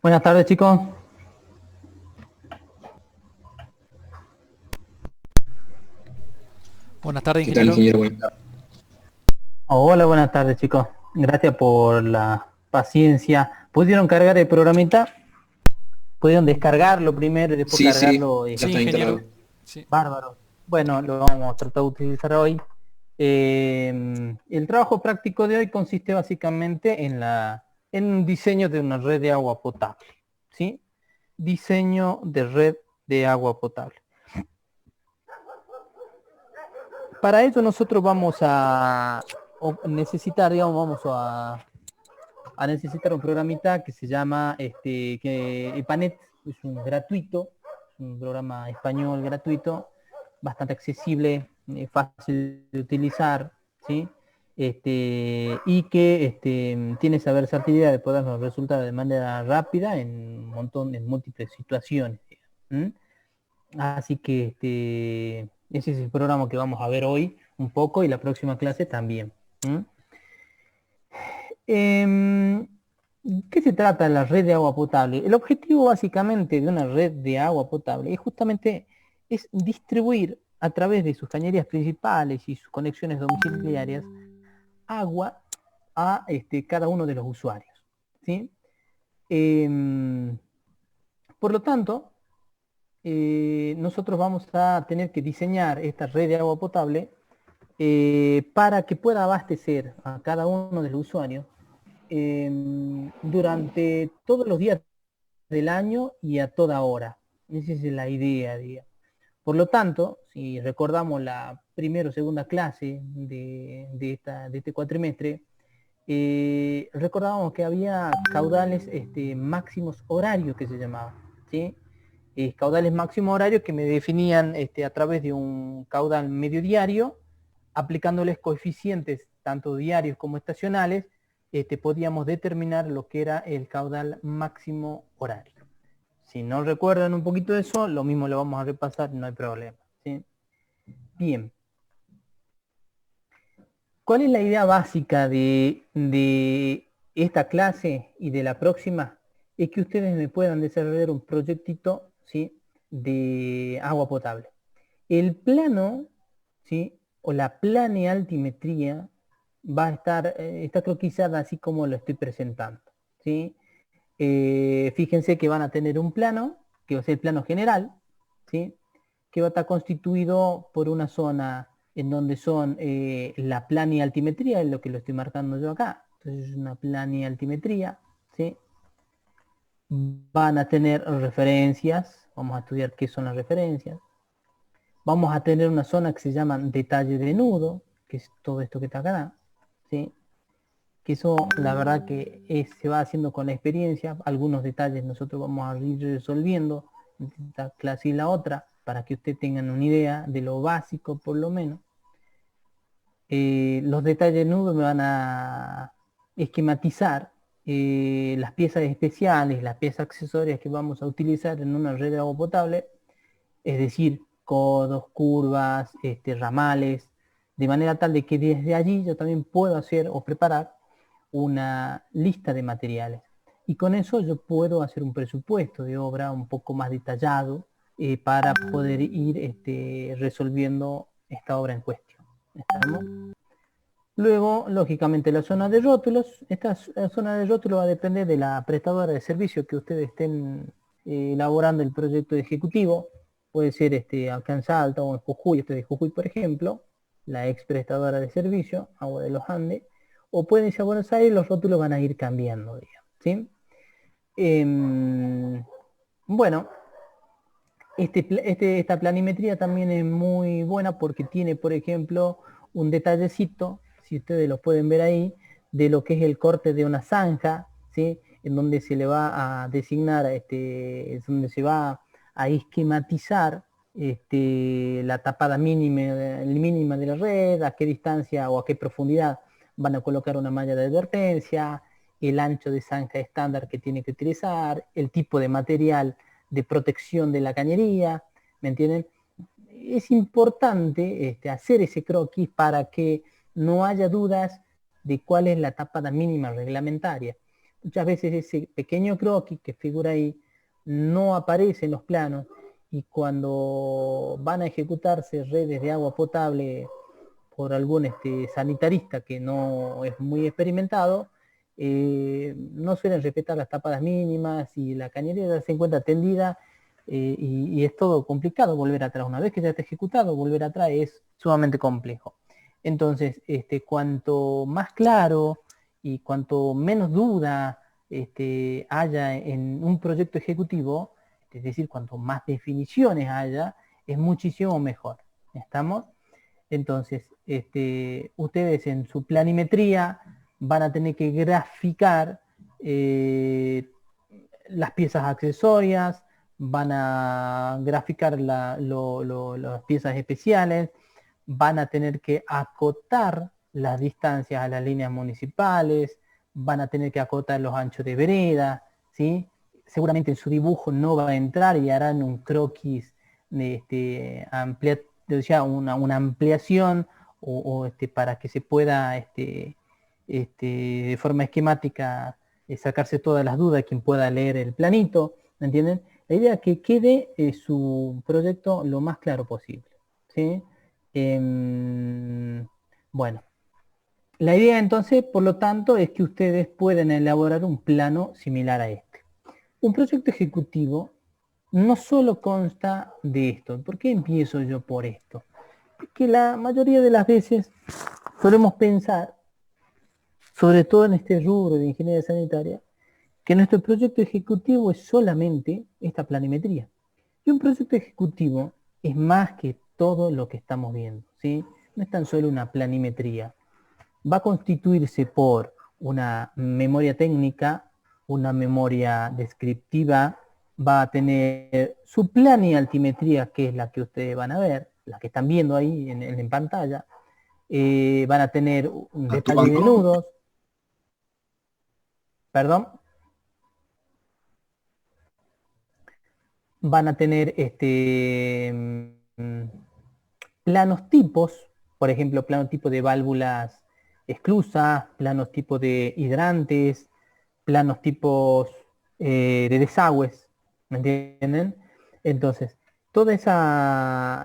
Buenas tardes, chicos. Buenas tardes, ¿Qué tal, ingeniero. ingeniero? Buenas tardes. Hola, buenas tardes, chicos. Gracias por la paciencia. ¿Pudieron cargar el programita? ¿Pudieron descargarlo primero y después Sí, sí, cargarlo? ya Sí, está ingeniero. instalado. Sí. Bárbaro. Bueno, lo vamos a tratar de utilizar hoy. El trabajo práctico de hoy consiste básicamente en un diseño de una red de agua potable. ¿Sí? Diseño de red de agua potable. Para ello nosotros vamos a necesitar, digamos, a necesitar un programita que se llama EPANET, es un gratuito, es un programa español gratuito, bastante accesible, fácil de utilizar, ¿sí? Y que tiene esa versatilidad de poder resultar de manera rápida en en múltiples situaciones. ¿Sí? Así que ese es el programa que vamos a ver hoy un poco y la próxima clase también. ¿Mm? Em, ¿Qué se trata de la red de agua potable? El objetivo básicamente de una red de agua potable es justamente distribuir a través de sus cañerías principales y sus conexiones domiciliarias agua a cada uno de los usuarios. ¿Sí? Em, por lo tanto, nosotros vamos a tener que diseñar esta red de agua potable para que pueda abastecer a cada uno de los usuarios durante todos los días del año y a toda hora. Esa es la idea, digamos. Por lo tanto, si recordamos la primera o segunda clase de este cuatrimestre, recordábamos que había caudales máximos horarios que se llamaban, ¿sí? Caudales máximos horarios que me definían a través de un caudal medio diario, aplicándoles coeficientes tanto diarios como estacionales, podíamos determinar lo que era el caudal máximo horario. Si no recuerdan un poquito de eso, lo mismo lo vamos a repasar, no hay problema, ¿sí? Bien. ¿Cuál es la idea básica de esta clase y de la próxima? Es que ustedes me puedan desarrollar un proyectito, ¿sí?, de agua potable. El plano, ¿sí?, o la planealtimetría va a estar, está croquisada así como lo estoy presentando, ¿sí? Fíjense que van a tener un plano, que va a ser el plano general, ¿sí?, que va a estar constituido por una zona en donde son la planialtimetría, es lo que lo estoy marcando yo acá. Entonces es una planialtimetría, ¿sí? Van a tener referencias, vamos a estudiar qué son las referencias. Vamos a tener una zona que se llama detalle de nudo, que es todo esto que está acá, ¿sí? Que eso la verdad que se va haciendo con la experiencia. Algunos detalles nosotros vamos a ir resolviendo en esta clase y la otra, para que ustedes tengan una idea de lo básico por lo menos. Los detalles nudos me van a esquematizar las piezas especiales, las piezas accesorias que vamos a utilizar en una red de agua potable, es decir, codos, curvas, ramales, de manera tal de que desde allí yo también puedo hacer o preparar una lista de materiales. Y con eso yo puedo hacer un presupuesto de obra un poco más detallado para poder ir resolviendo esta obra en cuestión. ¿Estamos? Luego, lógicamente, la zona de rótulos. Esta zona de rótulos va a depender de la prestadora de servicio que ustedes estén elaborando el proyecto ejecutivo. Puede ser acá en Salta o en Jujuy, de Jujuy, por ejemplo, la ex prestadora de servicio, Agua de los Andes, o pueden irse a Buenos Aires, los rótulos van a ir cambiando, digamos, ¿sí? Bueno, esta planimetría también es muy buena porque tiene, por ejemplo, un detallecito, si ustedes lo pueden ver ahí, de lo que es el corte de una zanja, ¿sí?, en donde se le va a designar, es donde se va a esquematizar la tapada mínima de la red, a qué distancia o a qué profundidad van a colocar una malla de advertencia, el ancho de zanja estándar que tiene que utilizar, el tipo de material de protección de la cañería, ¿me entienden? Es importante hacer ese croquis para que no haya dudas de cuál es la tapada mínima reglamentaria. Muchas veces ese pequeño croquis que figura ahí no aparece en los planos, y cuando van a ejecutarse redes de agua potable por algún sanitarista que no es muy experimentado, no suelen respetar las tapadas mínimas y la cañería se encuentra tendida, y es todo complicado volver atrás. Una vez que ya está ejecutado, volver atrás es sumamente complejo. Entonces, cuanto más claro y cuanto menos duda haya en un proyecto ejecutivo, es decir, cuanto más definiciones haya, es muchísimo mejor. ¿Estamos? Entonces, ustedes en su planimetría van a tener que graficar las piezas accesorias, van a graficar las piezas especiales, van a tener que acotar las distancias a las líneas municipales, van a tener que acotar los anchos de vereda, ¿sí? Seguramente en su dibujo no va a entrar y harán un croquis una ampliación para que se pueda de forma esquemática sacarse todas las dudas quien pueda leer el planito, ¿me entienden? La idea es que quede su proyecto lo más claro posible, ¿sí? Bueno, la idea entonces, por lo tanto, es que ustedes puedan elaborar un plano similar a este. Un proyecto ejecutivo no solo consta de esto. ¿Por qué empiezo yo por esto? Porque la mayoría de las veces solemos pensar, sobre todo en este rubro de ingeniería sanitaria, que nuestro proyecto ejecutivo es solamente esta planimetría. Y un proyecto ejecutivo es más que todo lo que estamos viendo, ¿sí? No es tan solo una planimetría. Va a constituirse por una memoria técnica, una memoria descriptiva, va a tener su planialtimetría, que es la que ustedes van a ver, la que están viendo ahí en pantalla. Van a tener un detalle de nudos. Perdón. Van a tener planos tipos, por ejemplo, plano tipo de válvulas esclusas, planos tipo de hidrantes, planos tipos de desagües, ¿me entienden? Entonces, toda esa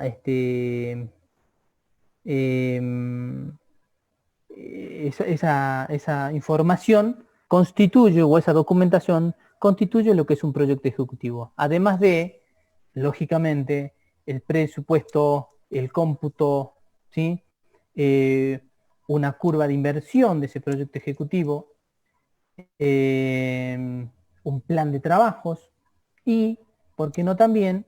información constituye, o esa documentación constituye lo que es un proyecto ejecutivo. Además de, lógicamente, el presupuesto, el cómputo, ¿sí? Una curva de inversión de ese proyecto ejecutivo, un plan de trabajos y, ¿por qué no también,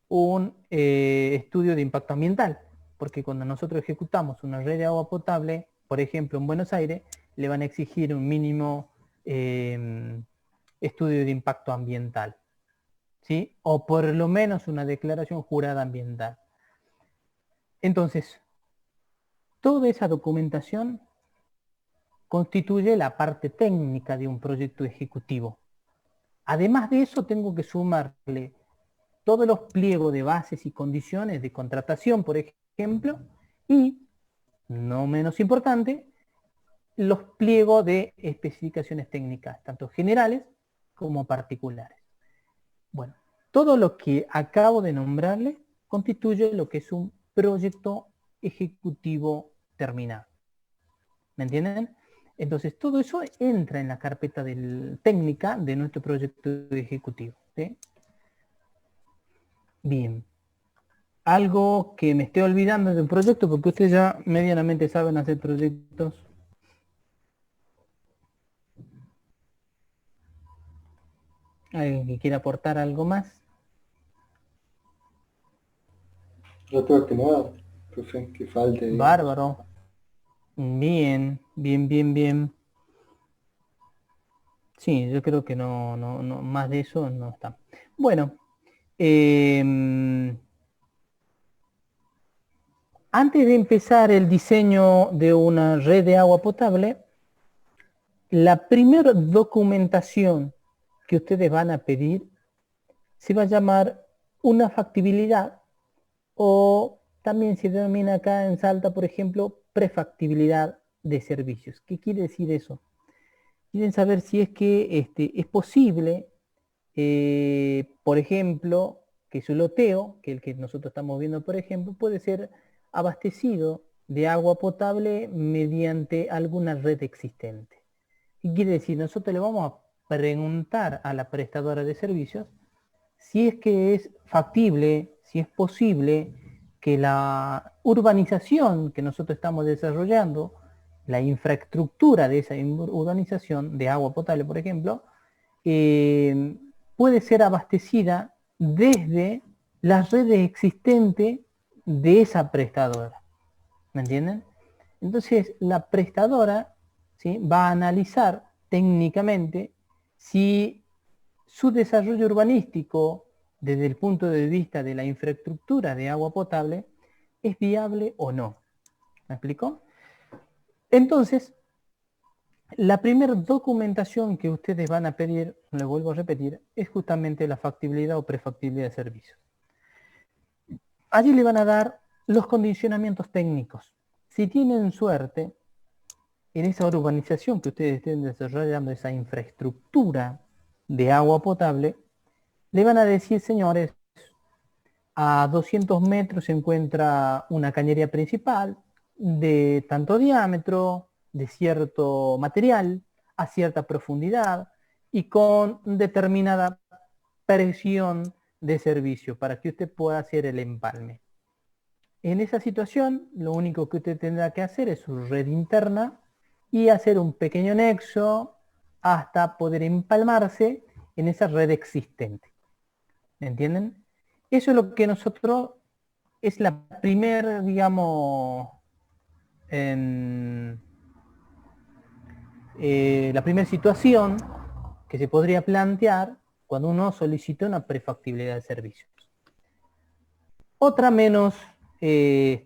un estudio de impacto ambiental? Porque cuando nosotros ejecutamos una red de agua potable, por ejemplo en Buenos Aires, le van a exigir un mínimo estudio de impacto ambiental, ¿sí? O por lo menos una declaración jurada ambiental. Entonces, toda esa documentación constituye la parte técnica de un proyecto ejecutivo. Además de eso, tengo que sumarle todos los pliegos de bases y condiciones de contratación, por ejemplo, y, no menos importante, los pliegos de especificaciones técnicas, tanto generales como particulares. Bueno, todo lo que acabo de nombrarle constituye lo que es un proyecto ejecutivo terminado. ¿Me entienden? Entonces, todo eso entra en la carpeta técnica de nuestro proyecto ejecutivo, ¿sí? Bien. Algo que me esté olvidando de un proyecto, porque ustedes ya medianamente saben hacer proyectos. ¿Alguien que quiera aportar algo más? Yo creo que nada, profe, que falte, digamos. Bárbaro. Bien, bien, bien, bien. Sí, yo creo que no, más de eso no está. Bueno, antes de empezar el diseño de una red de agua potable, la primera documentación que ustedes van a pedir se va a llamar una factibilidad, o también se denomina acá en Salta, por ejemplo, prefactibilidad, de servicios. ¿Qué quiere decir eso? Quieren saber si es que es posible, por ejemplo, que su loteo, que el que nosotros estamos viendo, por ejemplo, puede ser abastecido de agua potable mediante alguna red existente. ¿Qué quiere decir? Nosotros le vamos a preguntar a la prestadora de servicios si es que es factible, si es posible que la urbanización que nosotros estamos desarrollando, la infraestructura de esa urbanización de agua potable, por ejemplo, puede ser abastecida desde las redes existentes de esa prestadora. ¿Me entienden? Entonces, la prestadora, ¿sí?, va a analizar técnicamente si su desarrollo urbanístico, desde el punto de vista de la infraestructura de agua potable, es viable o no. ¿Me explico? Entonces, la primera documentación que ustedes van a pedir, le vuelvo a repetir, es justamente la factibilidad o prefactibilidad de servicios. Allí le van a dar los condicionamientos técnicos. Si tienen suerte, en esa urbanización que ustedes estén desarrollando, esa infraestructura de agua potable, le van a decir, señores, a 200 metros se encuentra una cañería principal de tanto diámetro, de cierto material, a cierta profundidad y con determinada presión de servicio para que usted pueda hacer el empalme. En esa situación, lo único que usted tendrá que hacer es su red interna y hacer un pequeño nexo hasta poder empalmarse en esa red existente. ¿Me entienden? Eso es lo que nosotros, es la primera, digamos, la primera situación que se podría plantear cuando uno solicita una prefactibilidad de servicios. Otra menos, un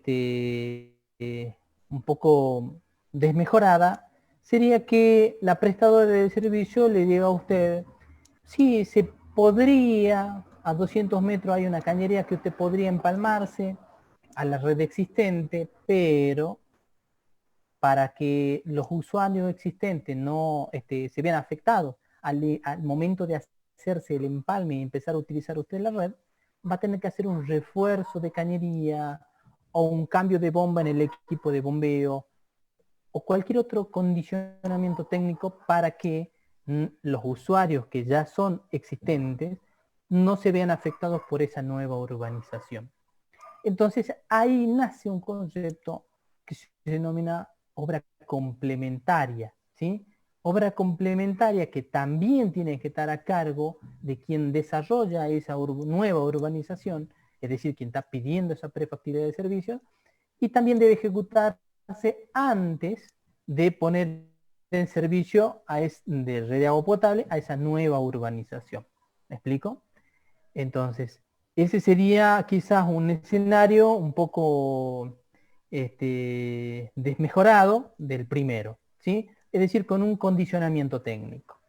poco desmejorada, sería que la prestadora de servicio le diga a usted, sí, se podría, a 200 metros hay una cañería que usted podría empalmarse a la red existente, pero para que los usuarios existentes no se vean afectados al momento de hacerse el empalme y empezar a utilizar usted la red, va a tener que hacer un refuerzo de cañería o un cambio de bomba en el equipo de bombeo o cualquier otro condicionamiento técnico para que los usuarios que ya son existentes no se vean afectados por esa nueva urbanización. Entonces ahí nace un concepto que se denomina obra complementaria, ¿sí? Obra complementaria que también tiene que estar a cargo de quien desarrolla esa nueva urbanización, es decir, quien está pidiendo esa prefactibilidad de servicios, y también debe ejecutarse antes de poner en servicio de red de agua potable a esa nueva urbanización. ¿Me explico? Entonces, ese sería quizás un escenario un poco desmejorado del primero, ¿sí? Es decir, con un condicionamiento técnico.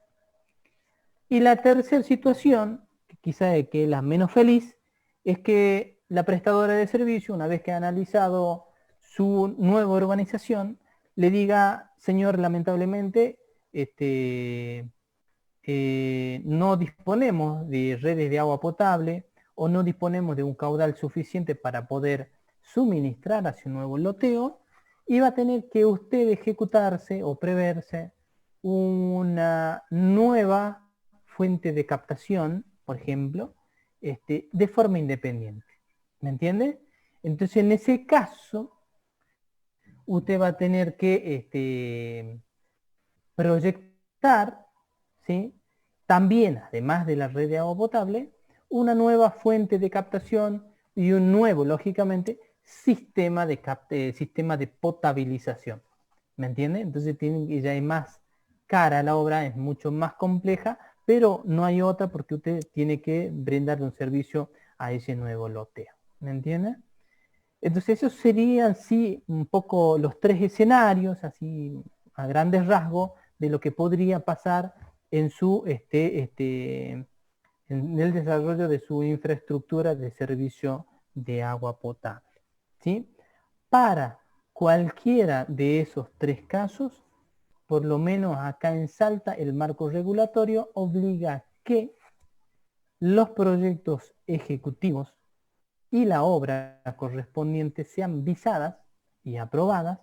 Y la tercera situación, que quizás es que es la menos feliz, es que la prestadora de servicio, una vez que ha analizado su nueva urbanización, le diga, señor, lamentablemente, no disponemos de redes de agua potable o no disponemos de un caudal suficiente para poder suministrar a su nuevo loteo, y va a tener que usted ejecutarse o preverse una nueva fuente de captación, por ejemplo, de forma independiente. ¿Me entiende? Entonces, en ese caso, usted va a tener que proyectar, ¿sí?, también, además de la red de agua potable, una nueva fuente de captación y un nuevo, lógicamente, sistema de potabilización. ¿Me entiende? Entonces ya es más cara la obra, es mucho más compleja, pero no hay otra porque usted tiene que brindarle un servicio a ese nuevo loteo. ¿Me entiende? Entonces esos serían, sí, un poco los tres escenarios, así a grandes rasgos, de lo que podría pasar en en el desarrollo de su infraestructura de servicio de agua potable, ¿sí? Para cualquiera de esos tres casos, por lo menos acá en Salta, el marco regulatorio obliga que los proyectos ejecutivos y la obra correspondiente sean visadas y aprobadas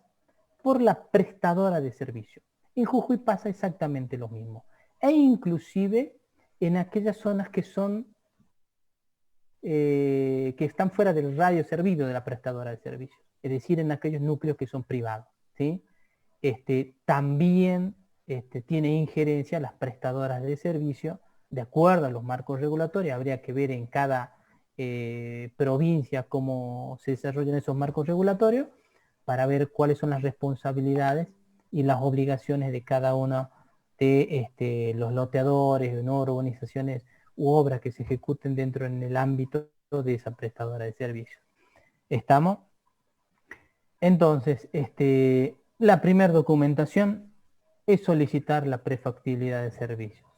por la prestadora de servicio. En Jujuy pasa exactamente lo mismo. E inclusive en aquellas zonas que son que están fuera del radio servido de la prestadora de servicios, es decir, en aquellos núcleos que son privados, ¿sí? También tiene injerencia las prestadoras de servicio, de acuerdo a los marcos regulatorios. Habría que ver en cada provincia cómo se desarrollan esos marcos regulatorios para ver cuáles son las responsabilidades y las obligaciones de cada uno de los loteadores, ¿no? Urbanizaciones u obras que se ejecuten dentro en el ámbito de esa prestadora de servicios. ¿Estamos? Entonces, la primera documentación es solicitar la prefactibilidad de servicios.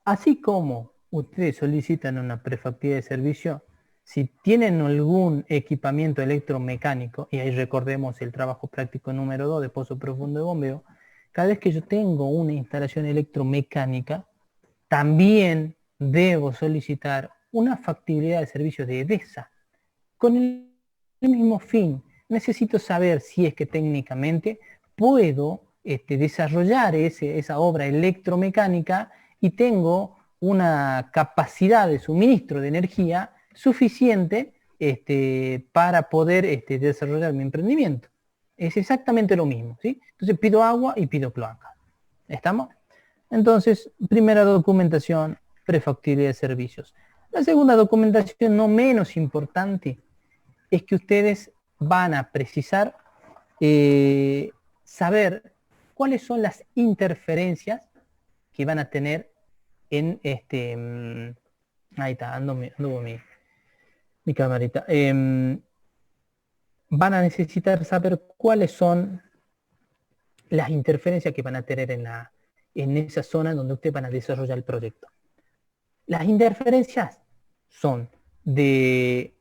Así como ustedes solicitan una prefactibilidad de servicio, si tienen algún equipamiento electromecánico, y ahí recordemos el trabajo práctico número 2 de pozo profundo de bombeo, cada vez que yo tengo una instalación electromecánica, también debo solicitar una factibilidad de servicios de EDESA, con el mismo fin. Necesito saber si es que técnicamente puedo desarrollar esa obra electromecánica y tengo una capacidad de suministro de energía suficiente para poder desarrollar mi emprendimiento. Es exactamente lo mismo, ¿sí? Entonces pido agua y pido cloaca. ¿Estamos? Entonces, primera documentación, prefactibilidad de servicios. La segunda documentación, no menos importante, es que ustedes van a precisar saber cuáles son las interferencias que van a tener en ahí está, anduvo mi camarita. Van a necesitar saber cuáles son las interferencias que van a tener en esa zona donde ustedes van a desarrollar el proyecto. Las interferencias son de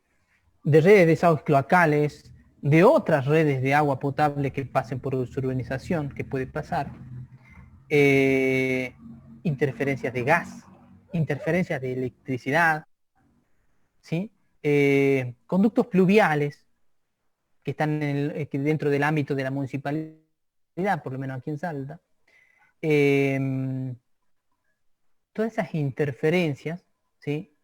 redes de desagües cloacales, de otras redes de agua potable que pasen por su urbanización, que puede pasar, interferencias de gas, interferencias de electricidad, ¿sí? Conductos pluviales que están dentro del ámbito de la municipalidad, por lo menos aquí en Salta. Todas esas interferencias, ¿sí?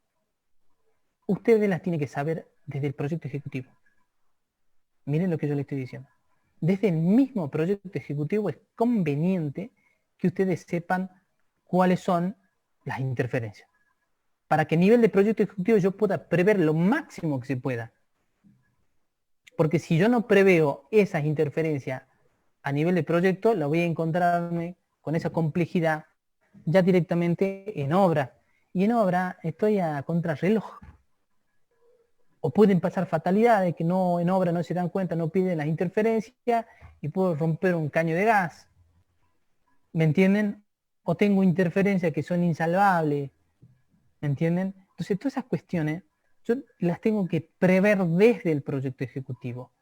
Ustedes las tienen que saber desde el proyecto ejecutivo. Miren lo que yo les estoy diciendo. Desde el mismo proyecto ejecutivo es conveniente que ustedes sepan cuáles son las interferencias, para que a nivel de proyecto ejecutivo yo pueda prever lo máximo que se pueda. Porque si yo no preveo esas interferencias a nivel de proyecto, la voy a encontrarme con esa complejidad ya directamente en obra. Y en obra estoy a contrarreloj. O pueden pasar fatalidades que no en obra no se dan cuenta, no piden las interferencias y puedo romper un caño de gas. ¿Me entienden? O tengo interferencias que son insalvables. ¿Me entienden? Entonces todas esas cuestiones yo las tengo que prever desde el proyecto ejecutivo.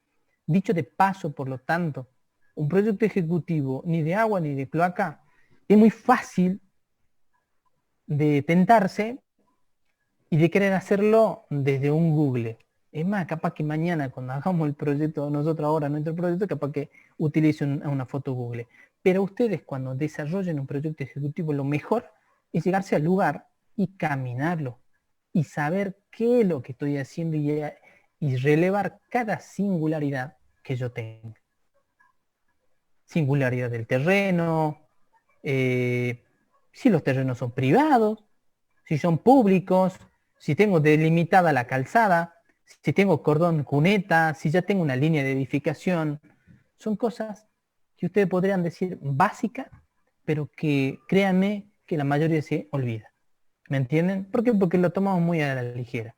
Dicho de paso, por lo tanto, un proyecto ejecutivo ni de agua ni de cloaca es muy fácil de tentarse y de querer hacerlo desde un Google. Es más, capaz que mañana cuando hagamos el proyecto, nosotros ahora nuestro proyecto, capaz que utilice una foto Google. Pero ustedes cuando desarrollen un proyecto ejecutivo, lo mejor es llegarse al lugar y caminarlo y saber qué es lo que estoy haciendo y relevar cada singularidad que yo tenga. Singularidad del terreno, si los terrenos son privados, si son públicos, si tengo delimitada la calzada, si tengo cordón cuneta, si ya tengo una línea de edificación. Son cosas que ustedes podrían decir básicas, pero que créanme que la mayoría se olvida. ¿Me entienden? ¿Por qué? Porque lo tomamos muy a la ligera.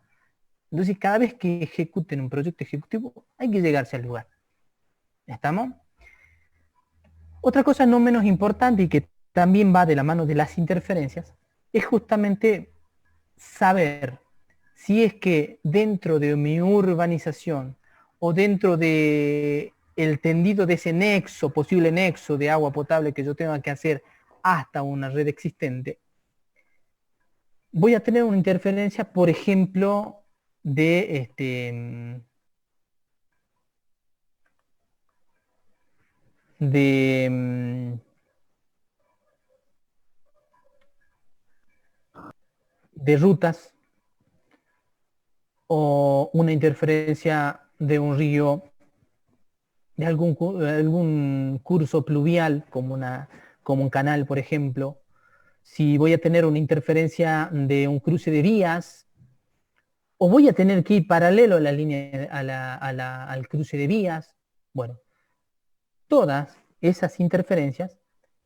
Entonces, cada vez que ejecuten un proyecto ejecutivo, hay que llegarse al lugar. ¿Estamos? Otra cosa no menos importante y que también va de la mano de las interferencias, es justamente saber si es que dentro de mi urbanización o dentro de el tendido de ese nexo, posible nexo de agua potable que yo tenga que hacer hasta una red existente, voy a tener una interferencia, por ejemplo, de, de rutas, o una interferencia de un río, de algún curso pluvial, como un canal, por ejemplo. Si voy a tener una interferencia de un cruce de vías, o voy a tener que ir paralelo a la línea, al cruce de vías. Bueno, todas esas interferencias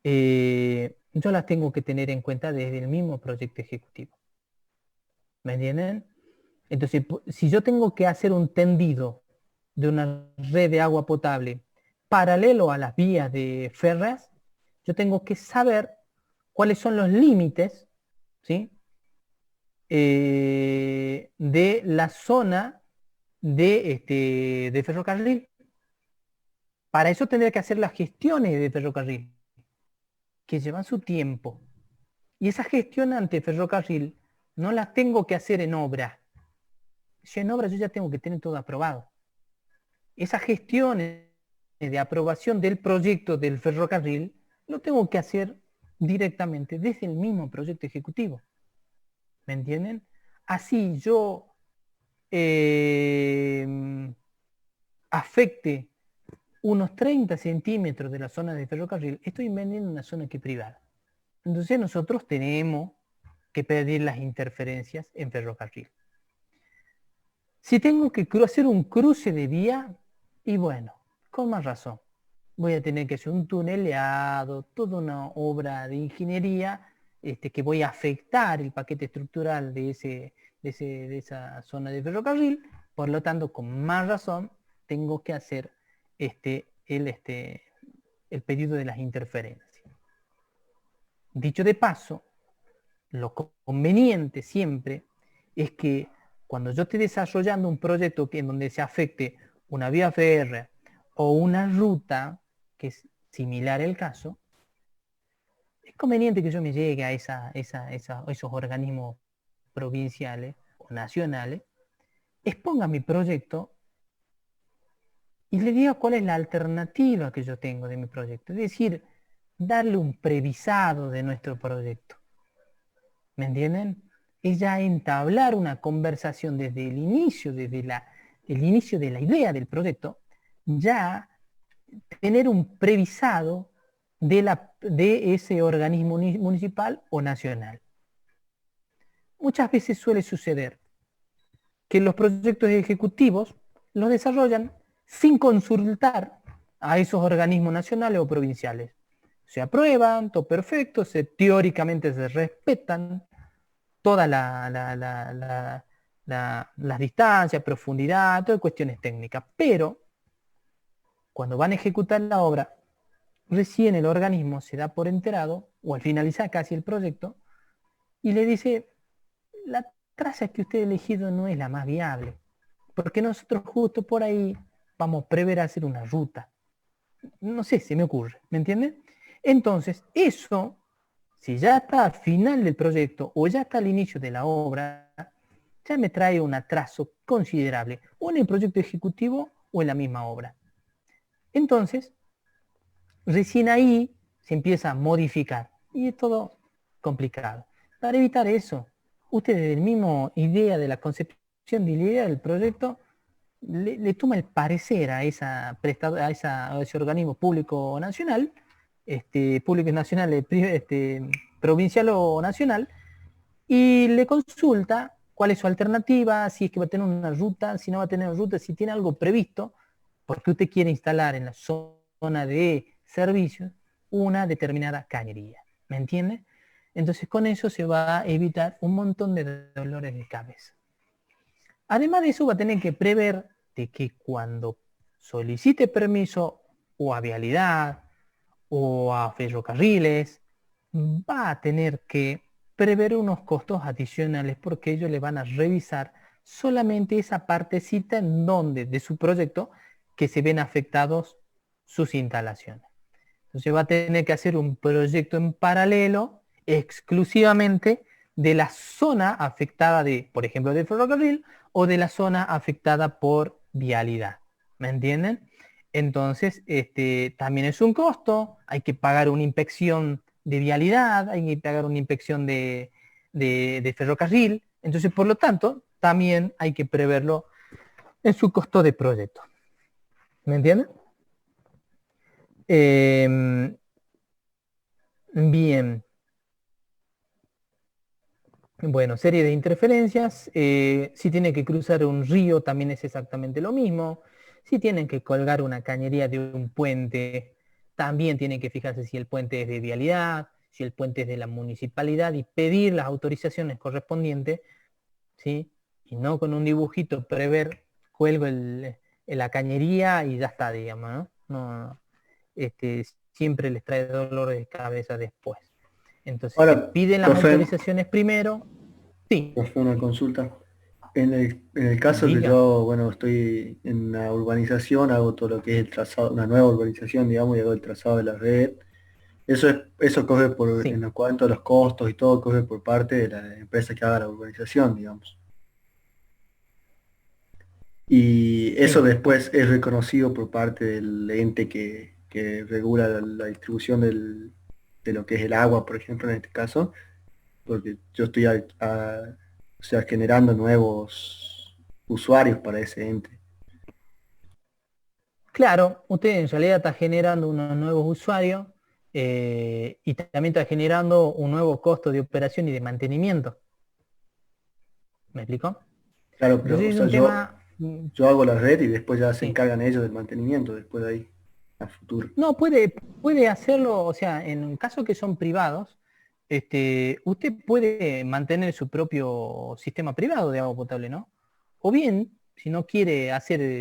yo las tengo que tener en cuenta desde el mismo proyecto ejecutivo. ¿Me entienden? Entonces, si yo tengo que hacer un tendido de una red de agua potable paralelo a las vías de férreas, yo tengo que saber cuáles son los límites, ¿sí? De la zona de ferrocarril. Para eso tendré que hacer las gestiones de ferrocarril, que llevan su tiempo. Y esa gestión ante ferrocarril no las tengo que hacer en obra. Si en obra yo ya tengo que tener todo aprobado. Esas gestiones de aprobación del proyecto del ferrocarril lo tengo que hacer directamente desde el mismo proyecto ejecutivo. ¿Me entienden? Así yo afecte unos 30 centímetros de la zona de ferrocarril, estoy vendiendo una zona que es privada. Entonces nosotros tenemos que pedir las interferencias en ferrocarril. Si tengo que hacer un cruce de vía, y bueno, con más razón, voy a tener que hacer un tuneleado, toda una obra de ingeniería que voy a afectar el paquete estructural de esa zona de ferrocarril. Por lo tanto, con más razón, tengo que hacer el pedido de las interferencias. Dicho de paso, lo conveniente siempre es que cuando yo esté desarrollando un proyecto en donde se afecte una vía férrea o una ruta, que es similar el caso, es conveniente que yo me llegue a esos organismos provinciales o nacionales, exponga mi proyecto y le diga cuál es la alternativa que yo tengo de mi proyecto. Es decir, darle un previsado de nuestro proyecto. ¿Me entienden? Es ya entablar una conversación desde el inicio, el inicio de la idea del proyecto, ya tener un previsado de ese organismo municipal o nacional. Muchas veces suele suceder que los proyectos ejecutivos los desarrollan sin consultar a esos organismos nacionales o provinciales. Se aprueban, todo perfecto, teóricamente se respetan todas las distancias, profundidad, todas cuestiones técnicas, pero cuando van a ejecutar la obra, recién el organismo se da por enterado, o al finalizar casi el proyecto, y le dice, la traza que usted ha elegido no es la más viable, porque nosotros justo por ahí vamos a prever hacer una ruta. No sé, se me ocurre, ¿me entiende? Entonces, eso, si ya está al final del proyecto o ya está al inicio de la obra, ya me trae un atraso considerable, o en el proyecto ejecutivo o en la misma obra. Entonces, recién ahí se empieza a modificar y es todo complicado. Para evitar eso, usted desde el mismo idea de la concepción de la idea del proyecto le toma el parecer a ese organismo público nacional, público nacional, provincial o nacional, y le consulta cuál es su alternativa, si es que va a tener una ruta, si no va a tener una ruta, si tiene algo previsto, porque usted quiere instalar en la zona de servicios una determinada cañería. ¿Me entiende? Entonces con eso se va a evitar un montón de dolores de cabeza. Además de eso va a tener que prever de que cuando solicite permiso o a vialidad o a ferrocarriles, va a tener que prever unos costos adicionales porque ellos le van a revisar solamente esa partecita en donde de su proyecto que se ven afectados sus instalaciones. Entonces va a tener que hacer un proyecto en paralelo exclusivamente de la zona afectada de, por ejemplo, de ferrocarril o de la zona afectada por vialidad. ¿Me entienden? Entonces, también es un costo, hay que pagar una inspección de vialidad, hay que pagar una inspección de ferrocarril, entonces, por lo tanto, también hay que preverlo en su costo de proyecto. ¿Me entienden? Bien. Bueno, serie de interferencias. Si tiene que cruzar un río, también es exactamente lo mismo. Si tienen que colgar una cañería de un puente, también tienen que fijarse si el puente es de vialidad, si el puente es de la municipalidad y pedir las autorizaciones correspondientes, ¿sí? Y no con un dibujito prever, cuelgo la cañería y ya está, digamos, ¿no? No, siempre les trae dolor de cabeza después. Entonces se Ahora, piden las profe, autorizaciones primero. Sí, profe, una consulta. En el caso que diga. yo, bueno, estoy en una urbanización, hago todo lo que es el trazado, una nueva urbanización, digamos, y hago el trazado de la red. Eso coge Sí, en cuanto a los costos y todo, coge por parte de la empresa que haga la urbanización, digamos. Y eso sí. después es reconocido por parte del ente que regula la distribución de lo que es el agua, por ejemplo, en este caso, porque yo estoy o sea, generando nuevos usuarios para ese ente. Claro, usted en realidad está generando unos nuevos usuarios y también está generando un nuevo costo de operación y de mantenimiento. ¿Me explico? Claro, pero, o Entonces es sea, un yo, tema, yo hago la red y después ya se sí. encargan ellos del mantenimiento, después de ahí, a futuro. No, puede hacerlo, o sea, en caso que son privados, usted puede mantener su propio sistema privado de agua potable, ¿no? O bien, si no quiere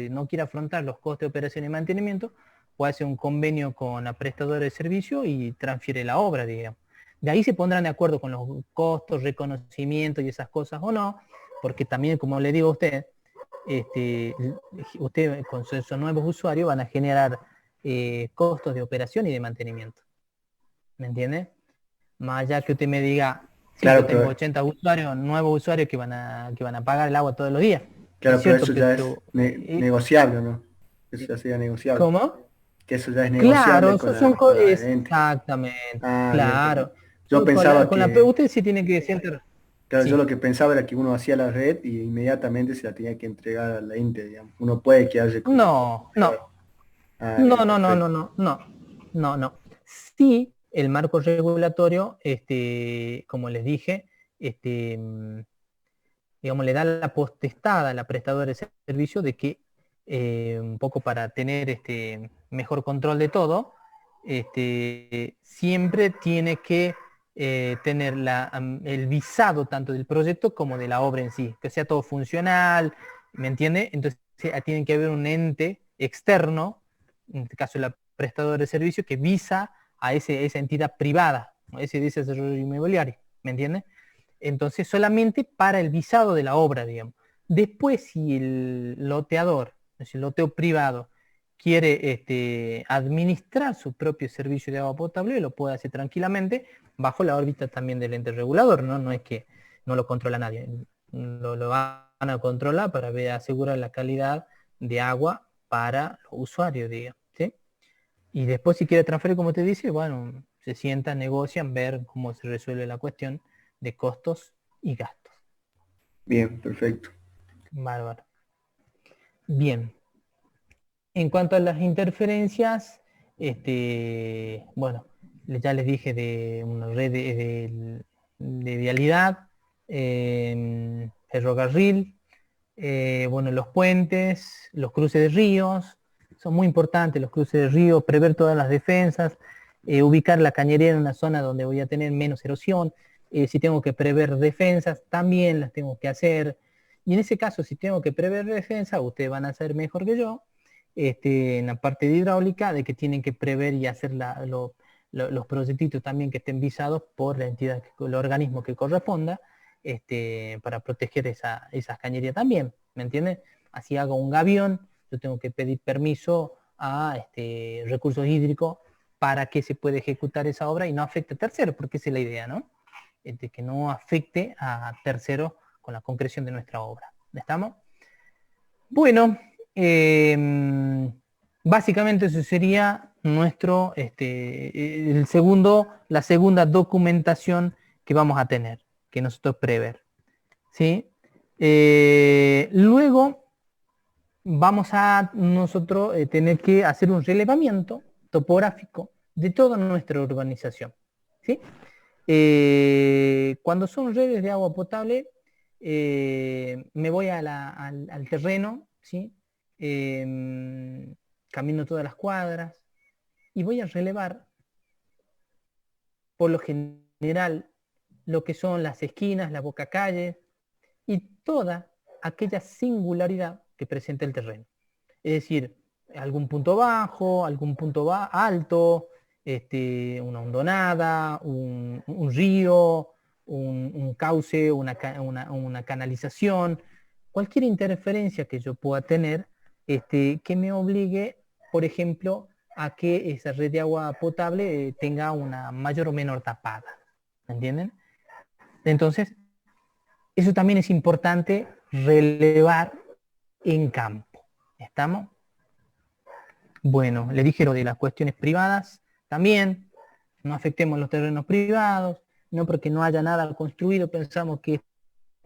no quiere afrontar los costos de operación y mantenimiento, puede hacer un convenio con la prestadora de servicio y transfiere la obra, digamos. De ahí se pondrán de acuerdo con los costos, reconocimiento y esas cosas o no, porque también, como le digo a usted, este, usted con esos nuevos usuarios van a generar costos de operación y de mantenimiento. ¿Me entiende? Más allá que usted me diga, sí, yo Claro, tengo pero, 80 usuarios, nuevos usuarios que van a pagar el agua todos los días. Es claro, pero cierto, eso ya es pero... negociable, ¿no? Eso ya sería negociable. ¿Cómo? Que eso ya es Claro, negociable eso son con la ente. exactamente, Ah, bien, claro. yo pensaba Usted sí tiene que sentar. claro, yo Sí. lo que pensaba era que uno hacía la red y inmediatamente se la tenía que entregar a la ente, digamos. Uno puede quedarse con el No, no, consumidor. Ah, no, bien, no, no, no, perfecto. no, no, no, no. Sí, el marco regulatorio, como les dije, digamos, le da la potestad a la prestadora de servicio de que, un poco para tener mejor control de todo, siempre tiene que tener el visado tanto del proyecto como de la obra en sí, que sea todo funcional, ¿me entiende? Entonces tiene que haber un ente externo, en este caso la prestadora de servicio, que visa a esa entidad privada, a ese desarrollo inmobiliario, ¿me entiende? Entonces, solamente para el visado de la obra, digamos. Después, si el loteador, es decir, el loteo privado, quiere administrar su propio servicio de agua potable, lo puede hacer tranquilamente, bajo la órbita también del ente regulador, ¿no? No es que no lo controla nadie. Lo van a controlar para asegurar la calidad de agua para los usuarios, digamos. ¿Sí? Y después, si quiere transferir, como te dice, bueno, se sientan, negocian, ver cómo se resuelve la cuestión de costos y gastos. Bien, perfecto. Bárbaro. Bien. En cuanto a las interferencias, bueno, ya les dije de una red de vialidad, ferrocarril, bueno, los puentes, los cruces de ríos, son muy importantes los cruces de ríos, prever todas las defensas, ubicar la cañería en una zona donde voy a tener menos erosión, si tengo que prever defensas, también las tengo que hacer, y en ese caso, si tengo que prever defensas, ustedes van a saber mejor que yo, en la parte de hidráulica, de que tienen que prever y hacer los proyectitos también que estén visados por la entidad, el organismo que corresponda, para proteger esas cañerías también, ¿me entiendes? Así hago un gavión, yo tengo que pedir permiso a recursos hídricos para que se pueda ejecutar esa obra y no afecte a terceros, porque esa es la idea, ¿no? De que no afecte a terceros con la concreción de nuestra obra. ¿Estamos? Bueno, básicamente eso sería nuestro, la segunda documentación que vamos a tener, que nosotros prever. ¿Sí? Luego vamos a nosotros tener que hacer un relevamiento topográfico de toda nuestra urbanización. ¿Sí? Cuando son redes de agua potable, me voy al terreno, ¿sí? Camino todas las cuadras y voy a relevar, por lo general, lo que son las esquinas, las bocacalles y toda aquella singularidad que presenta el terreno. Es decir, algún punto bajo, algún punto alto, una hondonada, un río, un cauce, una canalización, cualquier interferencia que yo pueda tener, que me obligue, por ejemplo, a que esa red de agua potable tenga una mayor o menor tapada. ¿Entienden? Entonces, eso también es importante relevar en campo. ¿Estamos? Bueno, le dije lo de las cuestiones privadas, también no afectemos los terrenos privados, no porque no haya nada construido, pensamos que es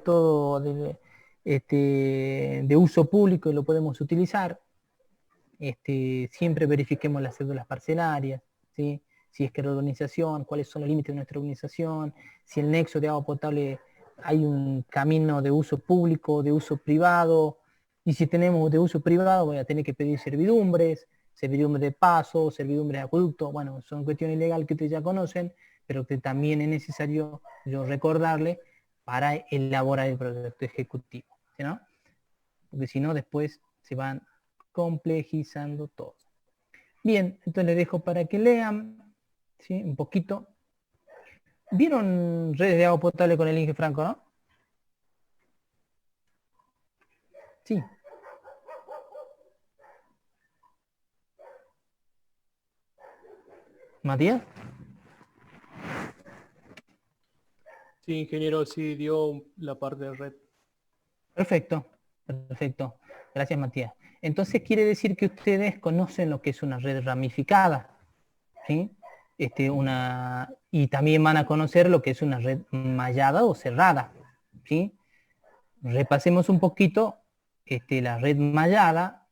todo de uso público y lo podemos utilizar. Siempre verifiquemos las cédulas parcelarias, ¿sí? Si es que la urbanización, cuáles son los límites de nuestra urbanización, si el nexo de agua potable hay un camino de uso público, de uso privado, y si tenemos de uso privado voy a tener que pedir servidumbres de paso, servidumbre de acueducto, bueno, son cuestiones legales que ustedes ya conocen, pero que también es necesario yo recordarle para elaborar el proyecto ejecutivo, ¿no? Porque si no después se van complejizando todo. Bien, entonces les dejo para que lean, ¿sí? Un poquito. ¿Vieron redes de agua potable con el Inge Franco, no? Sí. ¿Matías? Sí, ingeniero, sí dio la parte de red. Perfecto, perfecto. Gracias, Matías. Entonces quiere decir que ustedes conocen lo que es una red ramificada, ¿sí? Y también van a conocer lo que es una red mallada o cerrada, ¿sí? Repasemos un poquito. La red mallada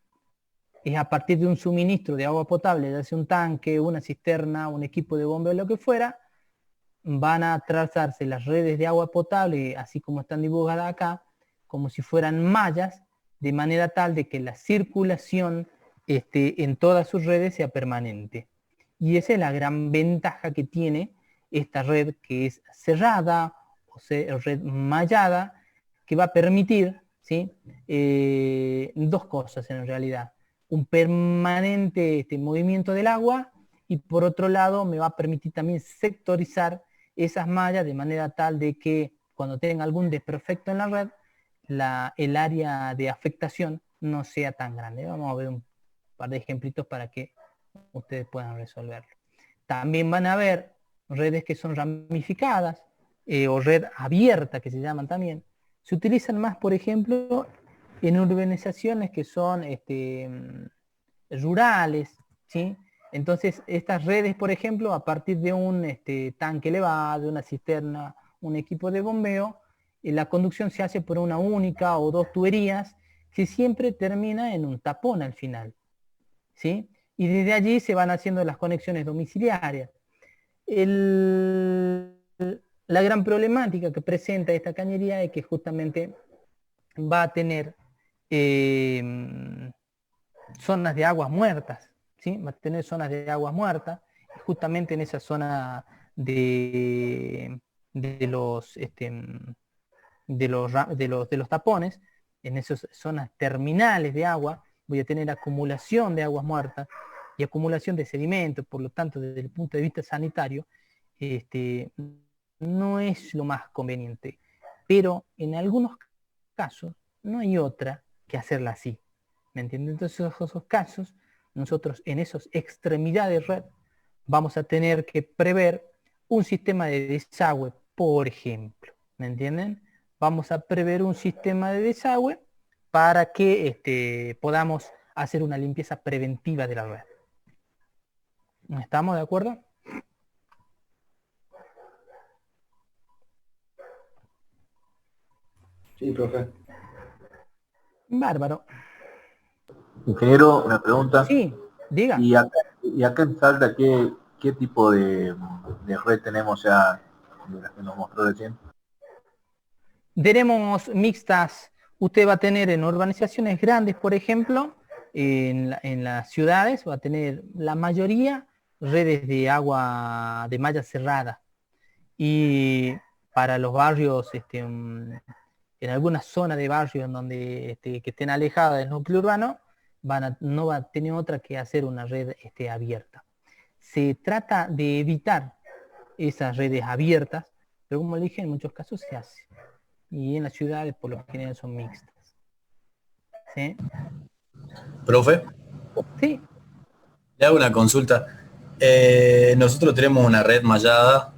es a partir de un suministro de agua potable, ya sea un tanque, una cisterna, un equipo de bombeo, lo que fuera, van a trazarse las redes de agua potable, así como están dibujadas acá, como si fueran mallas, de manera tal de que la circulación en todas sus redes sea permanente. Y esa es la gran ventaja que tiene esta red que es cerrada, o sea, red mallada, que va a permitir, ¿sí? Dos cosas en realidad. Un permanente movimiento del agua y por otro lado me va a permitir también sectorizar esas mallas de manera tal de que cuando tenga algún desperfecto en la red, el área de afectación no sea tan grande. Vamos a ver un par de ejemplitos para que ustedes puedan resolverlo. También van a haber redes que son ramificadas o red abierta que se llaman también. Se utilizan más, por ejemplo, en urbanizaciones que son rurales, ¿sí? Entonces, estas redes, por ejemplo, a partir de un tanque elevado, de una cisterna, un equipo de bombeo, la conducción se hace por una única o dos tuberías que siempre termina en un tapón al final, ¿sí? Y desde allí se van haciendo las conexiones domiciliarias. La gran problemática que presenta esta cañería es que justamente va a tener zonas de aguas muertas, ¿sí? Va a tener zonas de aguas muertas, justamente en esa zona de los, de los tapones, en esas zonas terminales de agua, voy a tener acumulación de aguas muertas y acumulación de sedimentos, por lo tanto, desde el punto de vista sanitario, no es lo más conveniente. Pero en algunos casos no hay otra que hacerla así. ¿Me entienden? Entonces, en esos casos, nosotros en esas extremidades de red vamos a tener que prever un sistema de desagüe, por ejemplo. ¿Me entienden? Vamos a prever un sistema de desagüe para que podamos hacer una limpieza preventiva de la red. ¿Estamos de acuerdo? Sí, profe. Bárbaro. Ingeniero, una pregunta. Sí, diga. Y acá en Salta, ¿qué tipo de red tenemos ya de las que nos mostró recién? Tenemos mixtas. Usted va a tener en urbanizaciones grandes, por ejemplo, en las ciudades, va a tener la mayoría redes de agua de malla cerrada. Y para los barrios, en algunas zonas de barrios en donde que estén alejadas del núcleo urbano, no va a tener otra que hacer una red abierta. Se trata de evitar esas redes abiertas, pero como le dije, en muchos casos se hace. Y en las ciudades por lo general son mixtas. ¿Sí? Profe, Sí. le hago una consulta. Nosotros tenemos una red mallada,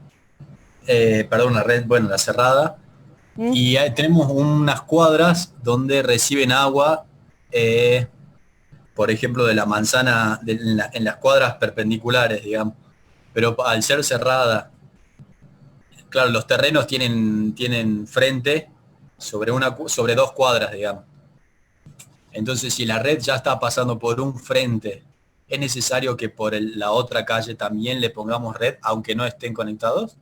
una red, bueno, la cerrada, y tenemos unas cuadras donde reciben agua, por ejemplo, de la manzana, en las cuadras perpendiculares, digamos. Pero al ser cerrada, claro, los terrenos tienen frente sobre 2 cuadras, digamos. Entonces, si la red ya está pasando por un frente, ¿es necesario que por la otra calle también le pongamos red, aunque no estén conectados?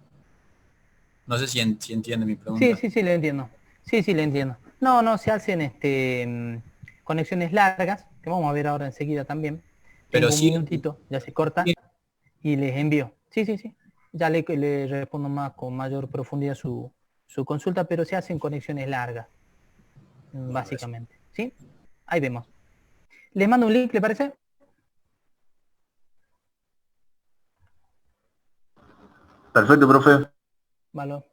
No sé si entiende mi Sí, pregunta. sí, sí, le entiendo. Sí, sí, le entiendo. No, se hacen conexiones largas, que vamos a ver ahora enseguida también. Pero Tengo un sí, minutito, ya se corta y les envío. Sí, sí, sí. Ya le respondo más con mayor profundidad su consulta, pero se hacen conexiones largas, bueno, gracias. básicamente. ¿Sí? Ahí vemos. Les mando un link, ¿le parece? Perfecto, profe. Vale.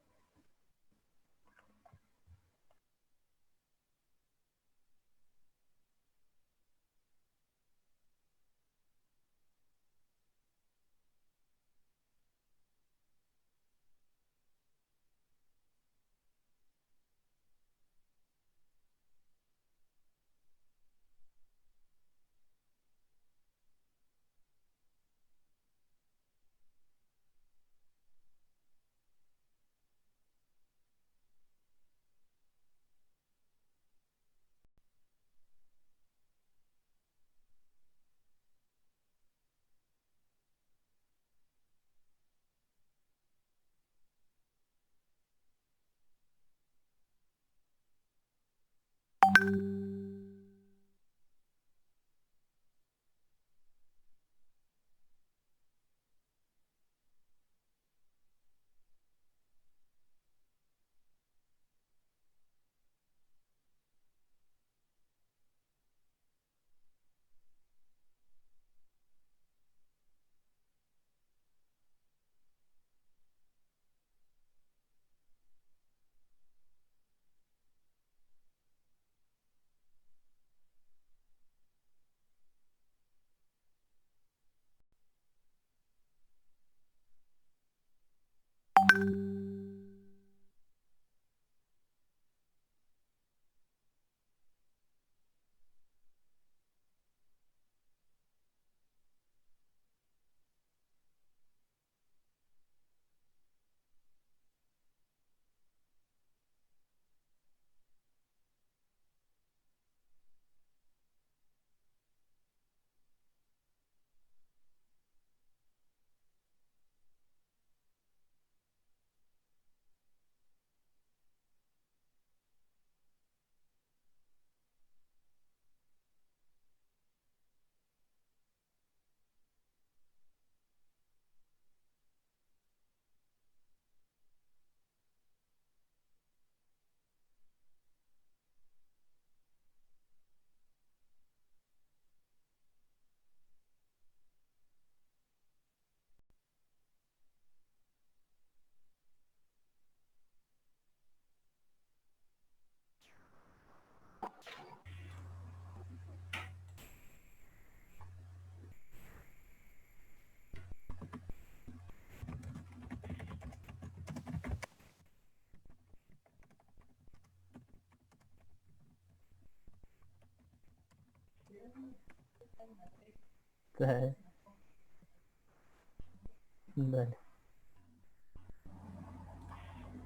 Dale.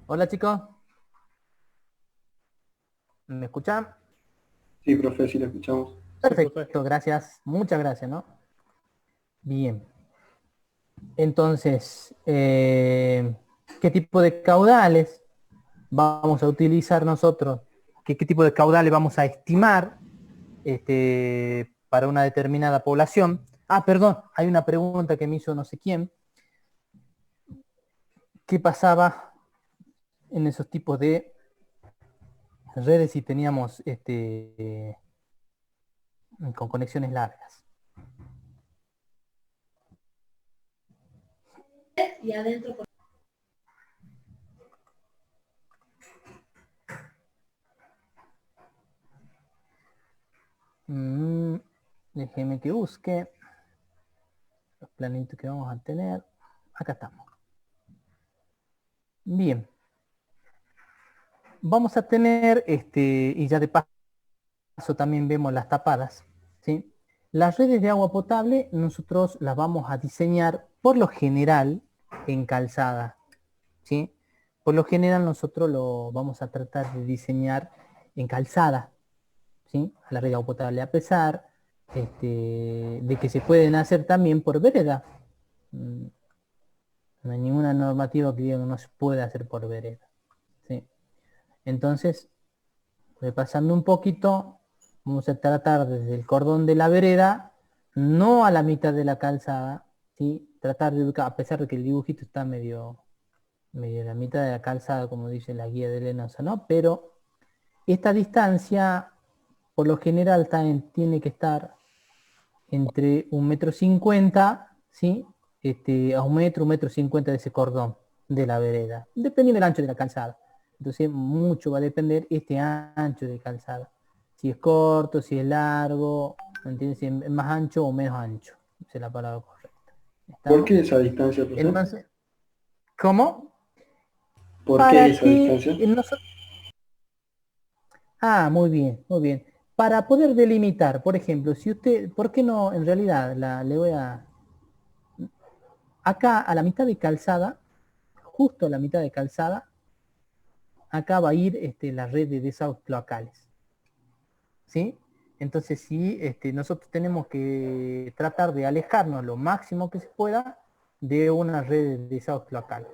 Hola chicos, ¿me escuchan? Sí, profe, sí lo escuchamos. Perfecto, gracias, muchas gracias, ¿no? Bien. Entonces, ¿qué tipo de caudales vamos a utilizar nosotros? ¿Qué tipo de caudales vamos a estimar para una determinada población? Ah, perdón, hay una pregunta que me hizo no sé quién. ¿Qué pasaba en esos tipos de redes si teníamos con conexiones largas? Y adentro. Déjeme que busque los planitos que vamos a tener. Acá estamos. Bien. Vamos a tener, y ya de paso también vemos las tapadas, ¿sí? Las redes de agua potable nosotros las vamos a diseñar por lo general en calzada, ¿sí? Por lo general nosotros lo vamos a tratar de diseñar en calzada, ¿sí? A la red de agua potable, a pesar de que se pueden hacer también por vereda. No hay ninguna normativa que diga que no se puede hacer por vereda, ¿sí? Entonces, repasando un poquito, vamos a tratar desde el cordón de la vereda, no a la mitad de la calzada, ¿sí? Tratar de ubicar, a pesar de que el dibujito está medio a la mitad de la calzada, como dice la guía de Lenosa, ¿no? Pero esta distancia, por lo general, tiene que estar entre 1,50 m, ¿sí? A 1,50 m de ese cordón de la vereda, dependiendo del ancho de la calzada. Entonces mucho va a depender este ancho de calzada. Si es corto, si es largo, ¿me entiendes? Si es más ancho o menos ancho. Esa es la palabra correcta. ¿Por ¿Estamos? qué esa distancia, profe? Entonces, ¿cómo? ¿Por qué Para esa que distancia? nosotros... Ah, muy bien, muy bien. Para poder delimitar, por ejemplo, si usted, ¿por qué no? En realidad, le voy a... Acá a la mitad de calzada, justo a la mitad de calzada, acá va a ir la red de desagües cloacales, ¿sí? Entonces sí, nosotros tenemos que tratar de alejarnos lo máximo que se pueda de una red de desagües cloacales.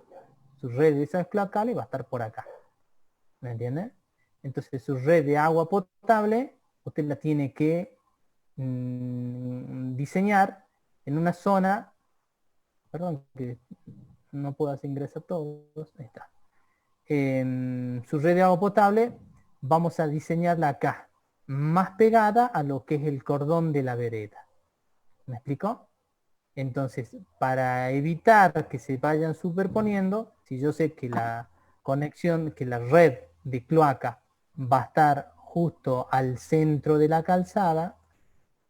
Su red de desagües cloacales va a estar por acá, ¿me entiende? Entonces su red de agua potable, usted la tiene que diseñar en una zona, perdón que no puedo hacer ingresar todos, ahí está. Su red de agua potable vamos a diseñarla acá, más pegada a lo que es el cordón de la vereda. ¿Me explico? Entonces, para evitar que se vayan superponiendo, si yo sé que la conexión, que la red de cloaca va a estar justo al centro de la calzada,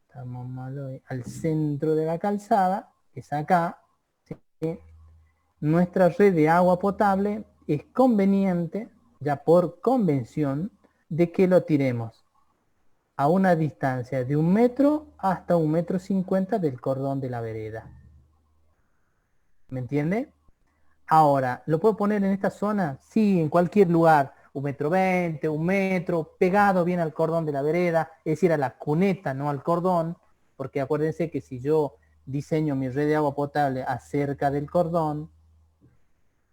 estamos mal hoy, al centro de la calzada, que es acá, ¿sí? Nuestra red de agua potable es conveniente, ya por convención, de que lo tiremos a una distancia de 1 m hasta 1,50 m del cordón de la vereda. ¿Me entiende? Ahora, ¿lo puedo poner en esta zona? Sí, en cualquier lugar. 1,20 m, 1 m, pegado bien al cordón de la vereda, es decir, a la cuneta, no al cordón, porque acuérdense que si yo diseño mi red de agua potable acerca del cordón,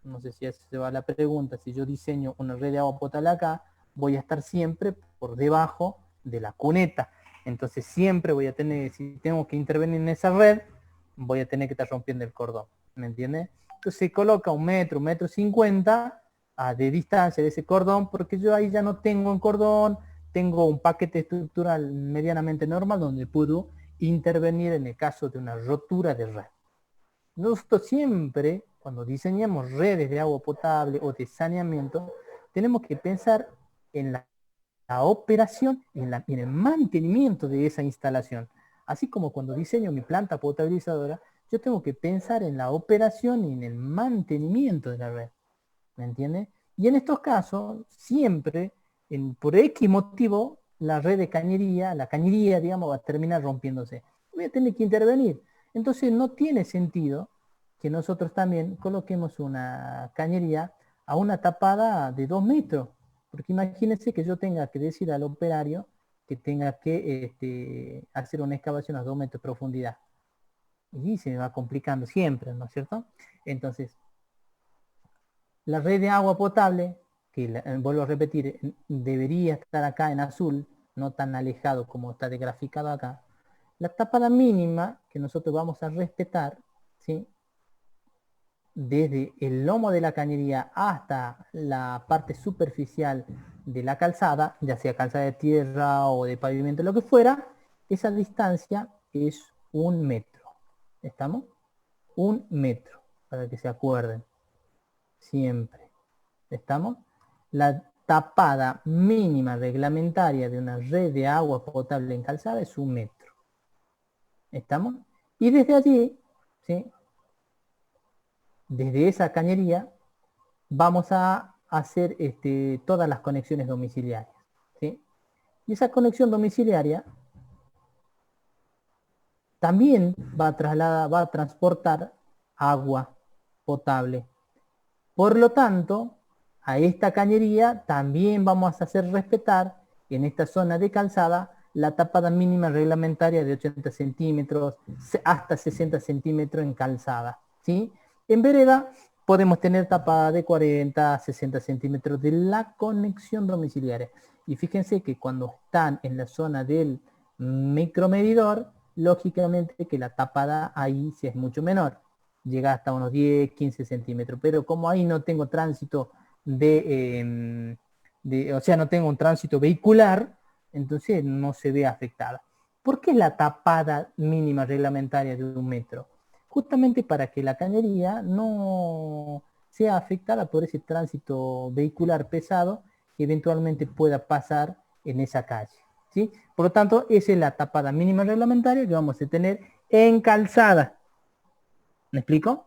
no sé si se va la pregunta, si yo diseño una red de agua potable acá, voy a estar siempre por debajo de la cuneta. Entonces siempre voy a tener, si tengo que intervenir en esa red, voy a tener que estar rompiendo el cordón. ¿Me entiendes? Entonces se coloca 1 m, 1,50 m de distancia de ese cordón, porque yo ahí ya no tengo un cordón, tengo un paquete estructural medianamente normal donde puedo intervenir en el caso de una rotura de red. Nosotros siempre, cuando diseñamos redes de agua potable o de saneamiento, tenemos que pensar en la operación y en el mantenimiento de esa instalación. Así como cuando diseño mi planta potabilizadora, yo tengo que pensar en la operación y en el mantenimiento de la red. ¿Me entiende? Y en estos casos, siempre, por X motivo, la red de cañería, la cañería, digamos, va a terminar rompiéndose. voy a tener que intervenir. Entonces no tiene sentido que nosotros también coloquemos una cañería a una tapada de 2 metros. Porque imagínense que yo tenga que decir al operario que tenga que hacer una excavación a 2 metros de profundidad. Y se me va complicando siempre, ¿no es cierto? Entonces, la red de agua potable, que vuelvo a repetir, debería estar acá en azul, no tan alejado como está graficado acá. La tapada mínima que nosotros vamos a respetar, ¿sí?, desde el lomo de la cañería hasta la parte superficial de la calzada, ya sea calzada de tierra o de pavimento, lo que fuera, esa distancia es 1 metro. ¿Estamos? 1 metro, para que se acuerden. Siempre. ¿Estamos? La tapada mínima reglamentaria de una red de agua potable en calzada es 1 metro. ¿Estamos? Y desde allí, ¿sí?, desde esa cañería vamos a hacer todas las conexiones domiciliarias, ¿sí? Y esa conexión domiciliaria también va a transportar agua potable. Por lo tanto, a esta cañería también vamos a hacer respetar en esta zona de calzada la tapada mínima reglamentaria de 80 centímetros hasta 60 centímetros en calzada, ¿sí? En vereda podemos tener tapada de 40 a 60 centímetros de la conexión domiciliaria. Y fíjense que cuando están en la zona del micromedidor, lógicamente que la tapada ahí sí es mucho menor. Llega hasta unos 10, 15 centímetros. Pero como ahí no tengo tránsito o sea, no tengo un tránsito vehicular, entonces no se ve afectada. ¿Por qué la tapada mínima reglamentaria de 1 metro? Justamente para que la cañería no sea afectada por ese tránsito vehicular pesado que eventualmente pueda pasar en esa calle, ¿sí? Por lo tanto, esa es la tapada mínima reglamentaria que vamos a tener en calzada. ¿Me explico?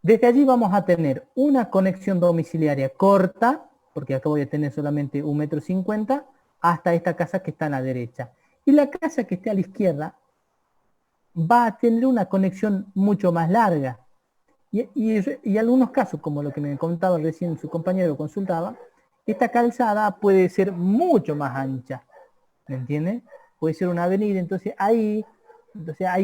Desde allí vamos a tener una conexión domiciliaria corta, porque acá voy a tener solamente 1,50 m, hasta esta casa que está a la derecha. Y la casa que esté a la izquierda va a tener una conexión mucho más larga. Y algunos casos, como lo que me contaba recién su compañero consultaba, esta calzada puede ser mucho más ancha, ¿me entienden? Puede ser una avenida, entonces hay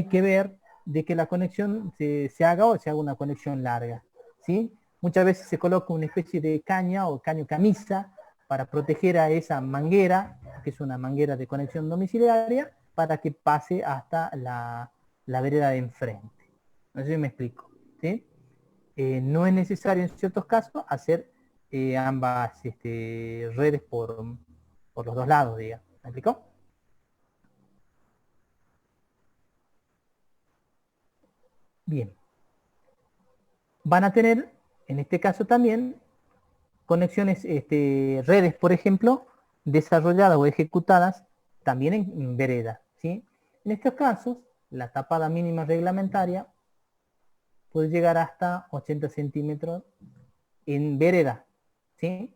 que ver de que la conexión se haga una conexión larga, ¿sí? Muchas veces se coloca una especie de caña o caño camisa para proteger a esa manguera, que es una manguera de conexión domiciliaria, para que pase hasta la vereda de enfrente. No sé si me explico, ¿sí? No es necesario en ciertos casos hacer ambas redes por los dos lados, digamos. ¿Me explicó? Bien. Van a tener, en este caso también, conexiones, redes, por ejemplo, desarrolladas o ejecutadas también en vereda, ¿sí? En estos casos, la tapada mínima reglamentaria puede llegar hasta 80 centímetros en vereda, ¿sí?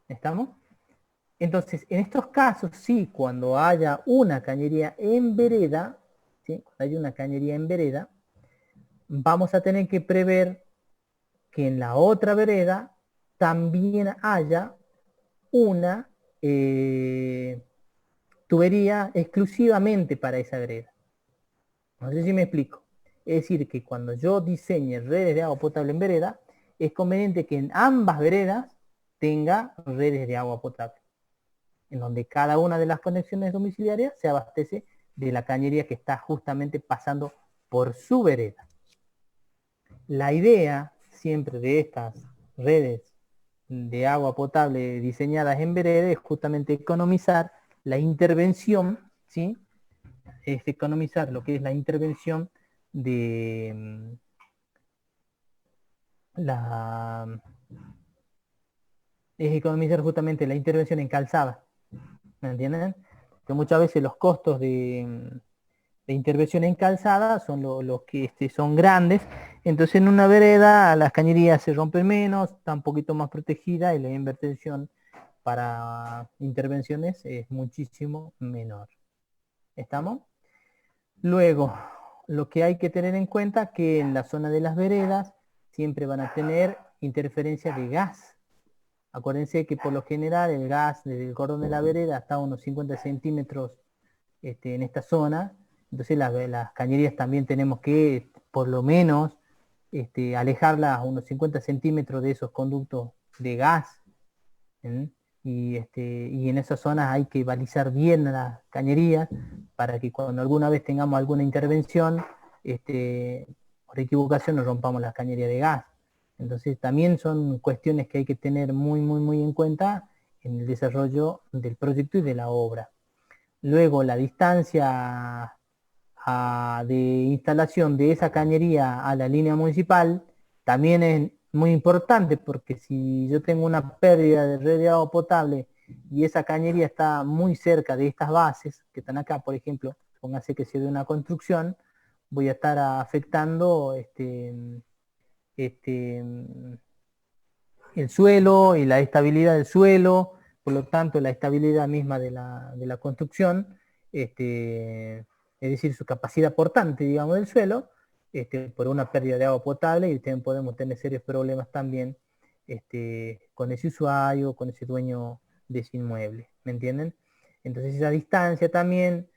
¿Estamos? Entonces, en estos casos, sí, cuando haya una cañería en vereda, ¿sí?, cuando haya una cañería en vereda, vamos a tener que prever que en la otra vereda también haya una tubería exclusivamente para esa vereda. No sé si me explico. Es decir, que cuando yo diseñe redes de agua potable en vereda, es conveniente que en ambas veredas tenga redes de agua potable, en donde cada una de las conexiones domiciliarias se abastece de la cañería que está justamente pasando por su vereda. La idea siempre de estas redes de agua potable diseñadas en vereda es justamente economizar la intervención, ¿sí? Es economizar lo que es la intervención de es economizar justamente la intervención en calzada, ¿me entienden? Que muchas veces los costos de intervención en calzada son los que son grandes, entonces en una vereda las cañerías se rompen menos, está un poquito más protegida y la inversión para intervenciones es muchísimo menor. ¿Estamos? Luego, lo que hay que tener en cuenta que en la zona de las veredas siempre van a tener interferencia de gas. Acuérdense que por lo general el gas desde el cordón de la vereda está a unos 50 centímetros en esta zona. Entonces las cañerías también tenemos que por lo menos alejarlas a unos 50 centímetros de esos conductos de gas. ¿eh? Y en esas zonas hay que balizar bien las cañerías para que cuando alguna vez tengamos alguna intervención, por equivocación nos rompamos las cañerías de gas. Entonces también son cuestiones que hay que tener muy en cuenta en el desarrollo del proyecto y de la obra. Luego la distancia de instalación de esa cañería a la línea municipal también es muy importante, porque si yo tengo una pérdida de red de agua potable y esa cañería está muy cerca de estas bases que están acá, por ejemplo, póngase que sea de una construcción, voy a estar afectando el suelo y la estabilidad del suelo, por lo tanto la estabilidad misma de la construcción, es decir, su capacidad portante, digamos, del suelo, por una pérdida de agua potable, y también podemos tener serios problemas también con ese usuario, con ese dueño de ese inmueble, ¿me entienden? Entonces esa distancia también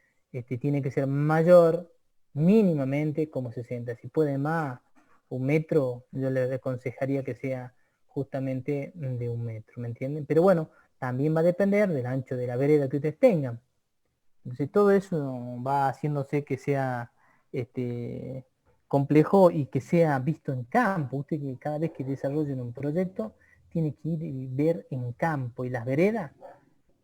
tiene que ser mayor, mínimamente como 60, si puede más, 1 metro, yo les aconsejaría que sea justamente de 1 metro, ¿me entienden? Pero bueno, también va a depender del ancho de la vereda que ustedes tengan. Entonces todo eso va haciéndose que sea complejo y que sea visto en campo. Usted que cada vez que desarrollen un proyecto tiene que ir y ver en campo, y las veredas,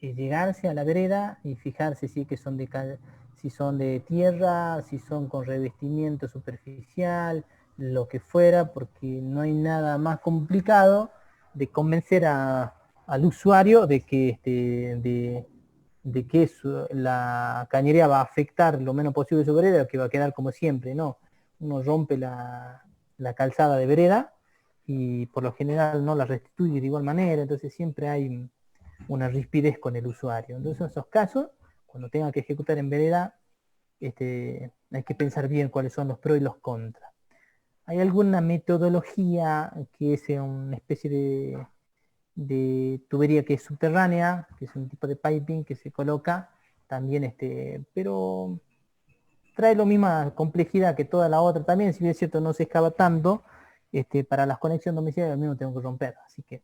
llegarse a la vereda y fijarse si son de tierra, si son con revestimiento superficial, lo que fuera, porque no hay nada más complicado de convencer al usuario de que la cañería va a afectar lo menos posible su vereda, que va a quedar como siempre, ¿no? Uno rompe la calzada de vereda y por lo general no la restituye de igual manera, entonces siempre hay una rispidez con el usuario. Entonces en esos casos, cuando tenga que ejecutar en vereda, hay que pensar bien cuáles son los pros y los contras. ¿Hay alguna metodología que sea una especie de tubería que es subterránea, que es un tipo de piping que se coloca también, pero trae la misma complejidad que toda la otra también, si bien es cierto no se excava tanto, para las conexiones domiciliarias al menos tengo que romper, así que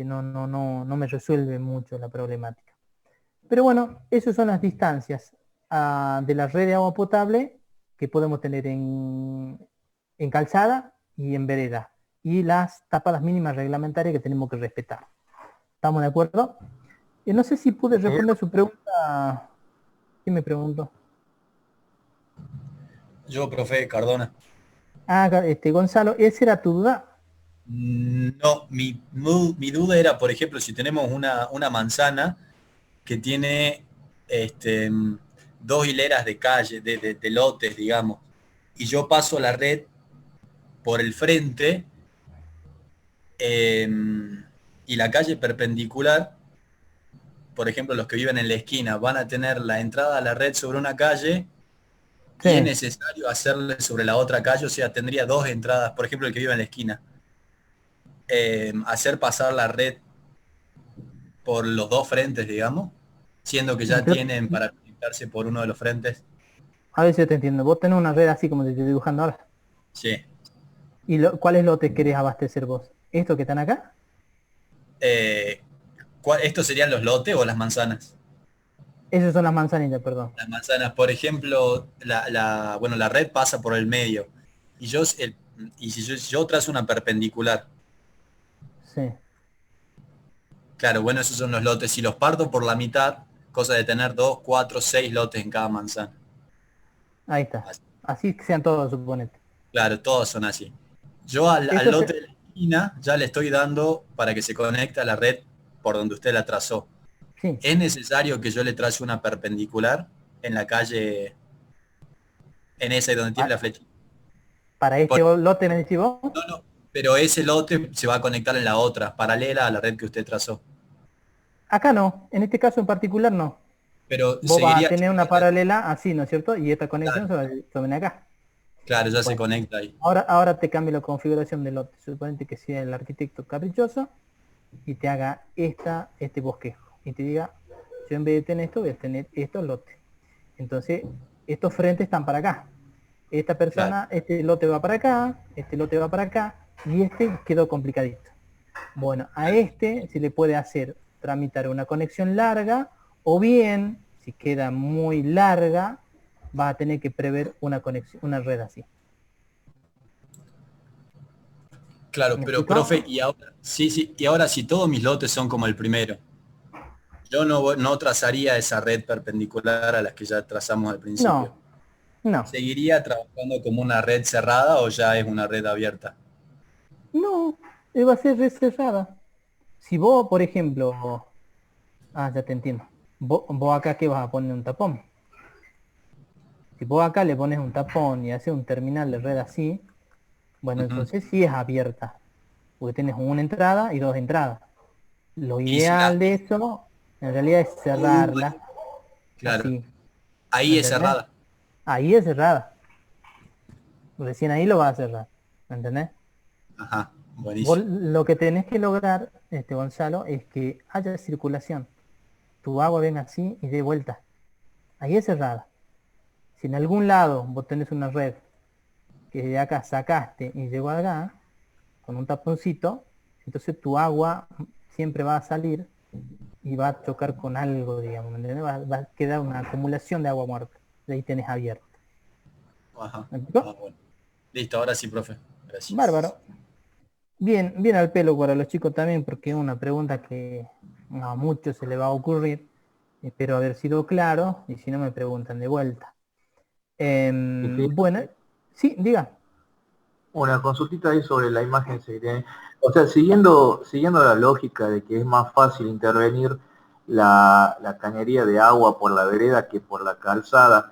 no me resuelve mucho la problemática. Pero bueno, esas son las distancias de la red de agua potable que podemos tener en calzada y en vereda, y las tapadas mínimas reglamentarias que tenemos que respetar. ¿Estamos de acuerdo? No sé si pude responder su pregunta. ¿Qué me preguntó? Yo, profe Cardona. Gonzalo, ¿esa era tu duda? No, mi duda era, por ejemplo, si tenemos una manzana que tiene 2 hileras de calle, de lotes, digamos, y yo paso la red por el frente, y la calle perpendicular, por ejemplo, los que viven en la esquina van a tener la entrada a la red sobre una calle, sí, y es necesario hacerle sobre la otra calle, o sea, tendría 2 entradas, por ejemplo, el que vive en la esquina. Hacer pasar la red por los 2 frentes, digamos, siendo que ya tienen para conectarse por uno de los frentes. A ver si te entiendo. Vos tenés una red así como te estoy dibujando ahora. Sí. ¿Y cuáles lotes querés abastecer vos? ¿Estos que están acá? ¿Estos serían los lotes o las manzanas? Esas son las manzanitas, perdón. Las manzanas, por ejemplo, la red pasa por el medio. Y si yo trazo una perpendicular. Sí. Claro, bueno, esos son los lotes. Si los parto por la mitad, cosa de tener 2, 4, 6 lotes en cada manzana. Ahí está. Así que sean todos, suponete. Claro, todos son así. Yo al lote de la esquina ya le estoy dando para que se conecte a la red por donde usted la trazó. Sí. ¿Es necesario que yo le trace una perpendicular en la calle, en esa donde tiene la flechita? ¿Para este lote me decís vos? No, pero ese lote se va a conectar en la otra, paralela a la red que usted trazó. Acá no, en este caso en particular no. Pero Vos vas a seguiría, tener una paralela así, ¿no es cierto? Y esta conexión claro, se viene acá. claro, ya se Bueno, conecta ahí. ahora te cambio la configuración del lote. Suponete que sea el arquitecto caprichoso y te haga este bosquejo. Y te diga, yo en vez de tener esto, voy a tener estos lotes. Entonces, estos frentes están para acá. Esta Claro, persona, este lote va para acá, este lote va para acá, y este quedó complicadito. Bueno, a este se le puede hacer tramitar una conexión larga, o bien, si queda muy larga, va a tener que prever una conexión, una red así. claro, ¿Me pero profe, explicó? y ahora, sí, sí, y ahora si todos mis lotes son como el primero, yo no trazaría esa red perpendicular a las que ya trazamos al principio. No, no, ¿Seguiría trabajando como una red cerrada o ya es una red abierta? no, va a ser red cerrada. Si vos, por ejemplo, ya te entiendo. Vos acá que vas a poner un tapón. Si vos acá le pones un tapón y haces un terminal de red así, bueno, Ujú. entonces sí es abierta, porque tienes una entrada y dos entradas. Lo Y si la... ideal de eso, en realidad, es cerrarla Claro, así, ¿me ahí es entendés? cerrada. Ahí es cerrada, recién ahí lo vas a cerrar, ¿me entendés? Ajá, Vos buenísimo. lo que tenés que lograr, Gonzalo, es que haya circulación. Tu agua venga así y de vuelta. Ahí es cerrada. Si en algún lado vos tenés una red que de acá sacaste y llegó acá, con un taponcito, entonces tu agua siempre va a salir y va a chocar con algo, digamos, ¿me entendés? Va a quedar una acumulación de agua muerta. De ahí tenés abierto. Ajá. ¿Me explicó? Bueno. Listo, ahora sí, profe. Bárbaro. Gracias. Bien, bien al pelo para los chicos también, porque es una pregunta que a muchos se le va a ocurrir. Espero haber sido claro, y si no me preguntan de vuelta. Y sí, Bueno, sí, diga. una consultita ahí sobre la imagen que tiene. O sea, siguiendo la lógica de que es más fácil intervenir la cañería de agua por la vereda que por la calzada.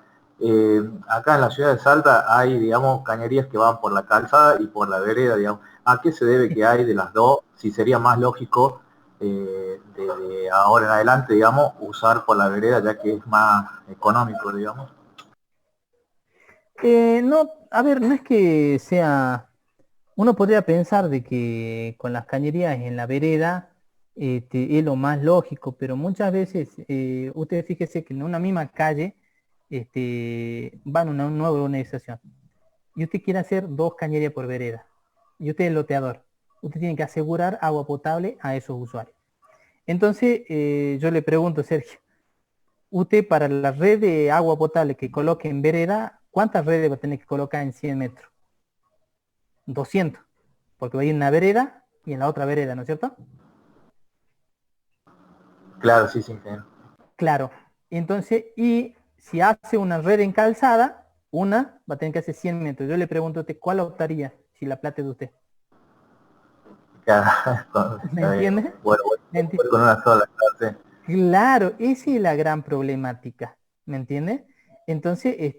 Acá en la ciudad de Salta hay, digamos, cañerías que van por la calzada y por la vereda, digamos. ¿A qué se debe que hay de las dos? Si sería más lógico de ahora en adelante, digamos, usar por la vereda ya que es más económico, digamos. No, a ver, no es que sea. Uno podría pensar de que con las cañerías en la vereda es lo más lógico, pero muchas veces, usted fíjese que en una misma calle van una nueva urbanización y usted quiere hacer dos cañerías por vereda y usted es loteador. Usted tiene que asegurar agua potable a esos usuarios. Entonces, yo le pregunto, Sergio, usted para la red de agua potable que coloque en vereda, ¿cuántas redes va a tener que colocar en 100 metros? 200, porque va a ir en una vereda y en la otra vereda, ¿no es cierto? Claro, sí, sí. Claro. Entonces, y si hace una red en calzada, una va a tener que hacer 100 metros. Yo le pregunto a usted, ¿cuál optaría si la plata es de usted? ¿Me entiende? Bueno, ¿Me enti- con una sola clase. Claro, esa es la gran problemática, ¿me entiende? Entonces,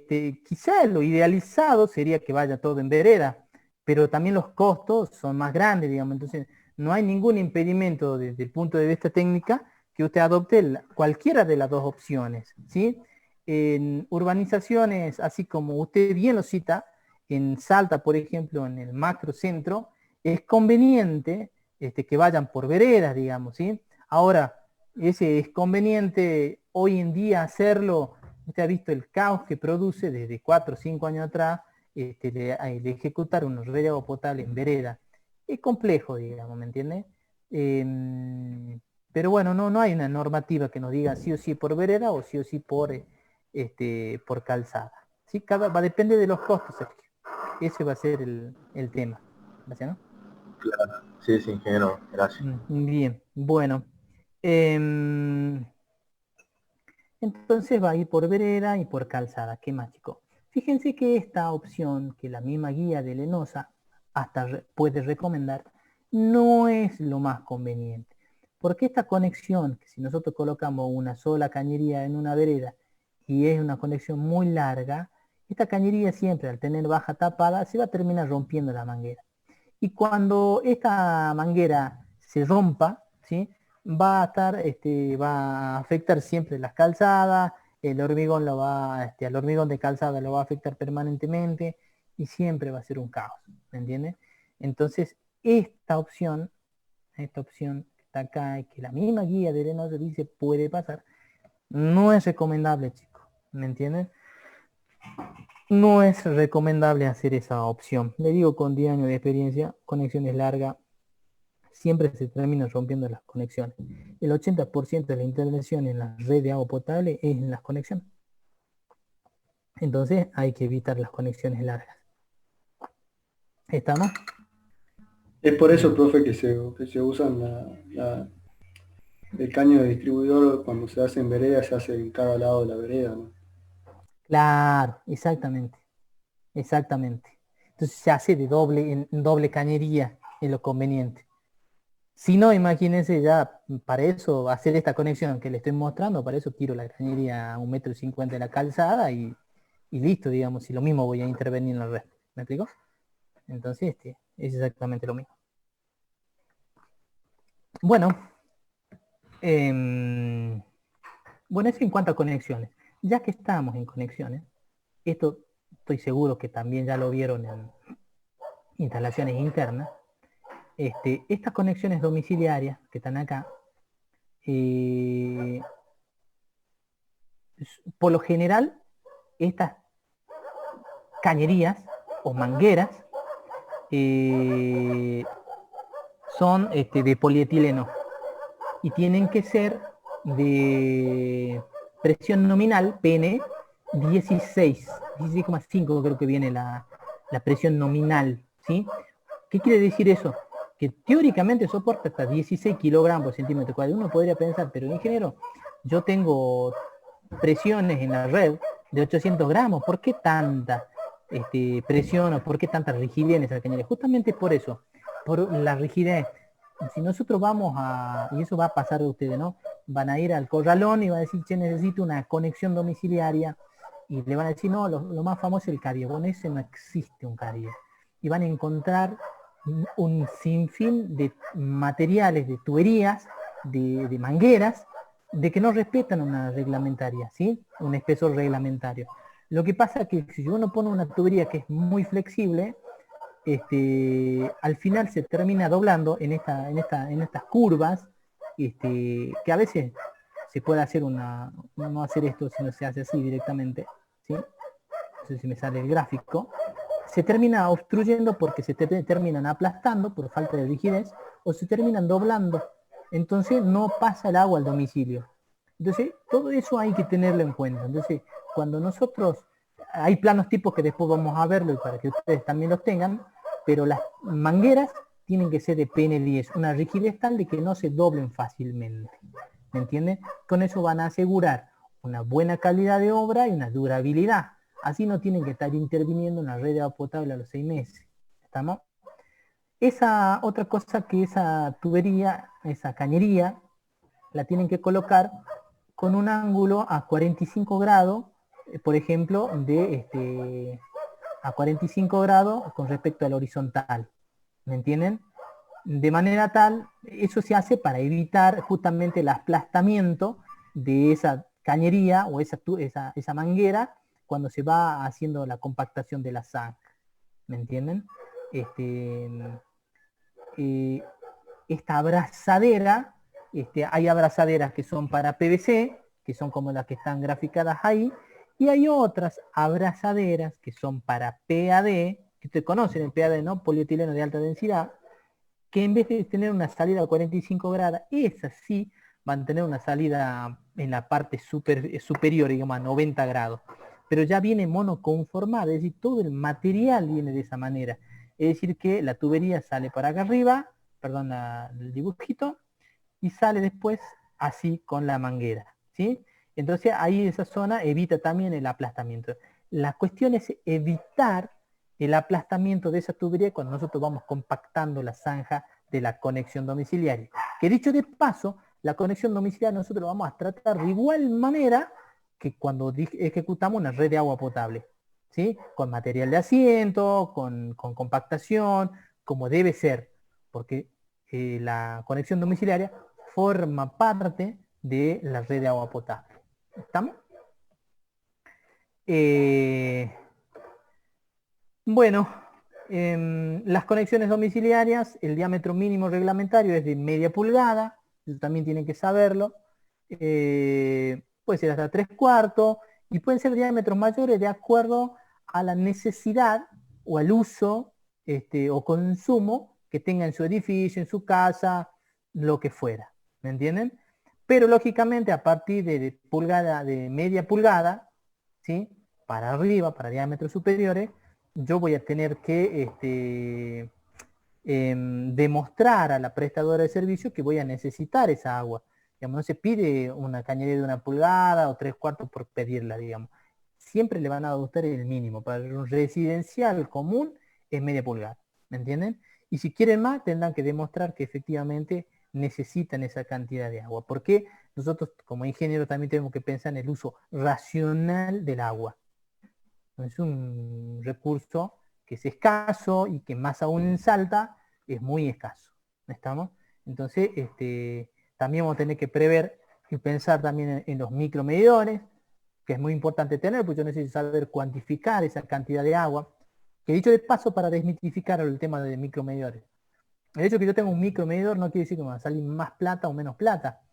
quizá lo idealizado sería que vaya todo en vereda, pero también los costos son más grandes, digamos. Entonces, no hay ningún impedimento desde el punto de vista técnica que usted adopte cualquiera de las dos opciones, ¿sí? En urbanizaciones, así como usted bien lo cita, en Salta, por ejemplo, en el macrocentro, es conveniente que vayan por veredas, digamos, ¿sí? Ahora, ese es conveniente hoy en día hacerlo. Usted ha visto el caos que produce desde 4 o 5 años atrás de ejecutar unos redes de agua potable en vereda. Es complejo, digamos, ¿me entiende? Pero bueno, no hay una normativa que nos diga sí o sí por vereda o sí o sí por calzada. ¿Sí? Va a depender de los costos, Sergio. Ese va a ser el tema. ¿Gracias, no? Claro. Sí, sí, ingeniero, gracias. Bien, bueno. Em, Entonces va a ir por vereda y por calzada. ¿Qué más, chicos? Fíjense que esta opción que la misma guía de Lenosa hasta puede recomendar no es lo más conveniente. Porque esta conexión, que si nosotros colocamos una sola cañería en una vereda y es una conexión muy larga, esta cañería siempre al tener baja tapada se va a terminar rompiendo la manguera. Y cuando esta manguera se rompa, ¿sí? va a estar, va a afectar siempre las calzadas, el hormigón al hormigón de calzada lo va a afectar permanentemente y siempre va a ser un caos, ¿me entiendes? Entonces, esta opción que está acá y que la misma guía de Arenoso dice puede pasar, no es recomendable, chicos, ¿me entienden? No es recomendable hacer esa opción. Le digo con 10 años de experiencia, conexiones largas, siempre se terminan rompiendo las conexiones. El 80% de la intervención en la red de agua potable es en las conexiones. Entonces hay que evitar las conexiones largas. ¿Estamos? Es por eso, profe, que se usan el caño de distribuidor cuando se hace en vereda, se hace en cada lado de la vereda, ¿no? Claro, exactamente. Exactamente. Entonces se hace de doble, en doble cañería, es lo conveniente. Si no, imagínense ya, para eso, hacer esta conexión que le estoy mostrando, para eso tiro la cañería a 1,50 m de la calzada y listo, digamos, y lo mismo voy a intervenir en la red. ¿Me explico? Entonces, es exactamente lo mismo. Bueno, bueno, eso en cuanto a conexiones. Ya que estamos en conexiones, esto estoy seguro que también ya lo vieron en instalaciones internas. Estas conexiones domiciliarias que están acá, por lo general, estas cañerías o mangueras son de polietileno y tienen que ser de presión nominal, PN, 16,5 creo que viene la presión nominal, ¿sí? ¿Qué quiere decir eso? Que teóricamente soporta hasta 16 kilogramos por centímetro cuadrado. Uno podría pensar, pero ingeniero, yo tengo presiones en la red de 800 gramos, ¿por qué tanta presión o por qué tanta rigidez en esa cañería? Justamente por eso, por la rigidez. Si nosotros vamos y eso va a pasar a ustedes, ¿no? Van a ir al corralón y van a decir, che, necesito una conexión domiciliaria, y le van a decir, no, lo más famoso es el Caribe. Con ese no existe un Caribe. Y van a encontrar un sinfín de materiales, de tuberías, de mangueras, de que no respetan una reglamentaria, ¿sí? Un espesor reglamentario. Lo que pasa es que si uno pone una tubería que es muy flexible, al final se termina doblando en estas curvas, que a veces se puede hacer no hacer esto, sino se hace así directamente, ¿sí? No sé si me sale el gráfico. Se termina obstruyendo porque se terminan aplastando por falta de rigidez o se terminan doblando. Entonces no pasa el agua al domicilio. Entonces todo eso hay que tenerlo en cuenta. Entonces cuando nosotros, hay planos tipos que después vamos a verlo y para que ustedes también los tengan, pero las mangueras tienen que ser de PN10, una rigidez tal de que no se doblen fácilmente. ¿Me entienden? Con eso van a asegurar una buena calidad de obra y una durabilidad. Así no tienen que estar interviniendo en la red de agua potable a los 6 meses. ¿Estamos? Esa otra cosa que esa tubería, esa cañería, la tienen que colocar con un ángulo a 45 grados, por ejemplo, a 45 grados con respecto al horizontal. ¿Me entienden? De manera tal, eso se hace para evitar justamente el aplastamiento de esa cañería o esa manguera cuando se va haciendo la compactación de la zanja. ¿Me entienden? Esta abrazadera, hay abrazaderas que son para PVC, que son como las que están graficadas ahí, y hay otras abrazaderas que son para PAD, que ustedes conocen el PAD, ¿no? Polietileno de alta densidad, que en vez de tener una salida a 45 grados, esas sí van a tener una salida en la parte superior, digamos a 90 grados. Pero ya viene monoconformada, es decir, todo el material viene de esa manera. Es decir, que la tubería sale para acá arriba, perdón, el dibujito, y sale después así con la manguera, ¿sí? Entonces ahí esa zona evita también el aplastamiento. La cuestión es evitar el aplastamiento de esa tubería cuando nosotros vamos compactando la zanja de la conexión domiciliaria. Que dicho de paso, la conexión domiciliaria nosotros vamos a tratar de igual manera que cuando ejecutamos una red de agua potable, ¿sí? Con material de asiento, con compactación, como debe ser, porque la conexión domiciliaria forma parte de la red de agua potable. ¿Estamos? Bueno, las conexiones domiciliarias, el diámetro mínimo reglamentario es de media pulgada, eso también tienen que saberlo. Puede ser hasta 3/4 y pueden ser diámetros mayores de acuerdo a la necesidad o al uso o consumo que tenga en su edificio, en su casa, lo que fuera. ¿Me entienden? Pero lógicamente a partir de pulgada, de media pulgada, ¿sí? Para arriba, para diámetros superiores, yo voy a tener que demostrar a la prestadora de servicio que voy a necesitar esa agua. Digamos, no se pide una cañería de 1 pulgada o 3/4 por pedirla, digamos. Siempre le van a adoptar el mínimo. Para un residencial común es media pulgada, ¿me entienden? Y si quieren más, tendrán que demostrar que efectivamente necesitan esa cantidad de agua. Porque nosotros como ingenieros también tenemos que pensar en el uso racional del agua. Es un recurso que es escaso y que más aún en Salta es muy escaso. ¿Estamos? Entonces, también vamos a tener que prever y pensar también en los micromedidores, que es muy importante tener, porque yo necesito saber cuantificar esa cantidad de agua. Que dicho de paso, para desmitificar el tema de micromedidores. El hecho de que yo tenga un micromedidor no quiere decir que me va a salir más plata o menos plata.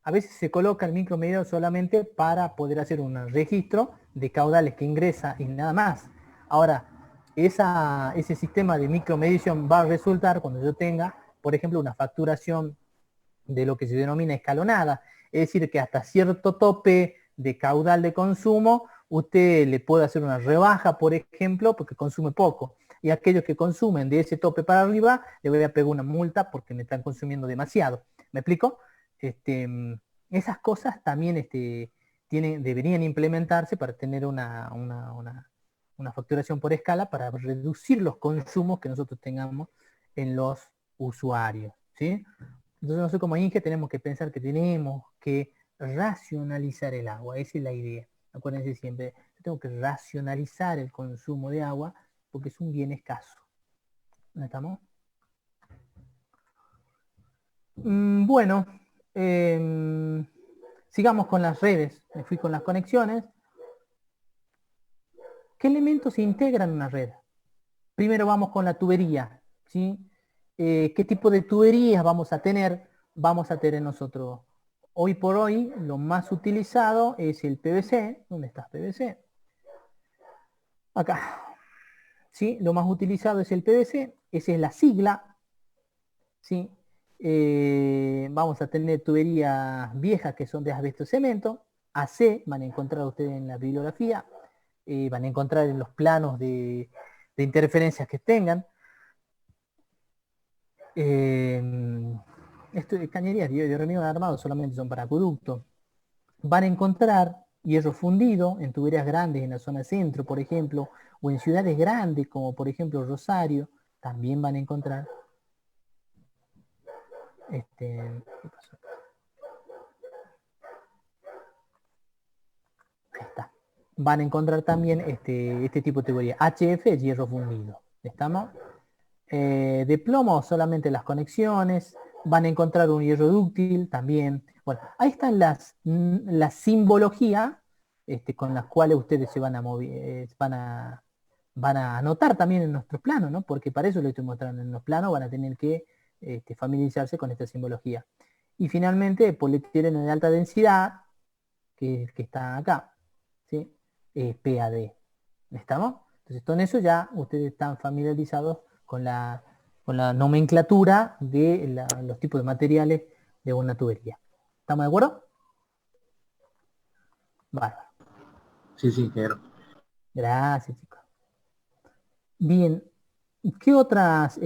A veces se coloca el micromedidor solamente para poder hacer un registro de caudales que ingresa y nada más. Ahora, ese sistema de micromedición va a resultar cuando yo tenga, por ejemplo, una facturación de lo que se denomina escalonada. Es decir, que hasta cierto tope de caudal de consumo, usted le puede hacer una rebaja, por ejemplo, porque consume poco. Y aquellos que consumen de ese tope para arriba, le voy a pegar una multa porque me están consumiendo demasiado. ¿Me explico? Esas cosas también deberían implementarse para tener una facturación por escala para reducir los consumos que nosotros tengamos en los usuarios, ¿sí? Entonces nosotros como INGE tenemos que pensar que tenemos que racionalizar el agua, esa es la idea. Acuérdense siempre, yo tengo que racionalizar el consumo de agua porque es un bien escaso. ¿No estamos? Bueno, sigamos con las redes. Me fui con las conexiones. ¿Qué elementos se integran en una red? Primero vamos con la tubería, ¿sí? ¿Qué tipo de tuberías vamos a tener? Vamos a tener nosotros, hoy por hoy, lo más utilizado es el PVC. ¿Dónde está PVC? Acá. ¿Sí? Lo más utilizado es el PVC, esa es la sigla, ¿sí? Vamos a tener tuberías viejas que son de asbesto cemento, AC, van a encontrar ustedes en la bibliografía, van a encontrar en los planos de interferencias que tengan. Esto de cañerías de hormigón armado solamente son para acueducto. Van a encontrar hierro fundido en tuberías grandes en la zona centro, por ejemplo, o en ciudades grandes como por ejemplo Rosario, también van a encontrar. ¿Qué pasó acá? Ahí está. Van a encontrar también este tipo de tubería. HF es hierro fundido. ¿Estamos? De plomo solamente las conexiones. Van a encontrar un hierro dúctil también. Bueno, ahí están la simbología con las cuales ustedes se van a mover, van a anotar también en nuestro plano, ¿no? Porque para eso lo estoy mostrando en los planos, van a tener que familiarizarse con esta simbología. Y finalmente, polietileno de alta densidad, que está acá, ¿sí? PAD. ¿Estamos? Entonces, con eso ya ustedes están familiarizados con la nomenclatura de los tipos de materiales de una tubería. ¿Estamos de acuerdo? Bárbaro. Sí, sí, ingeniero. Gracias, chicos. Bien, ¿qué otras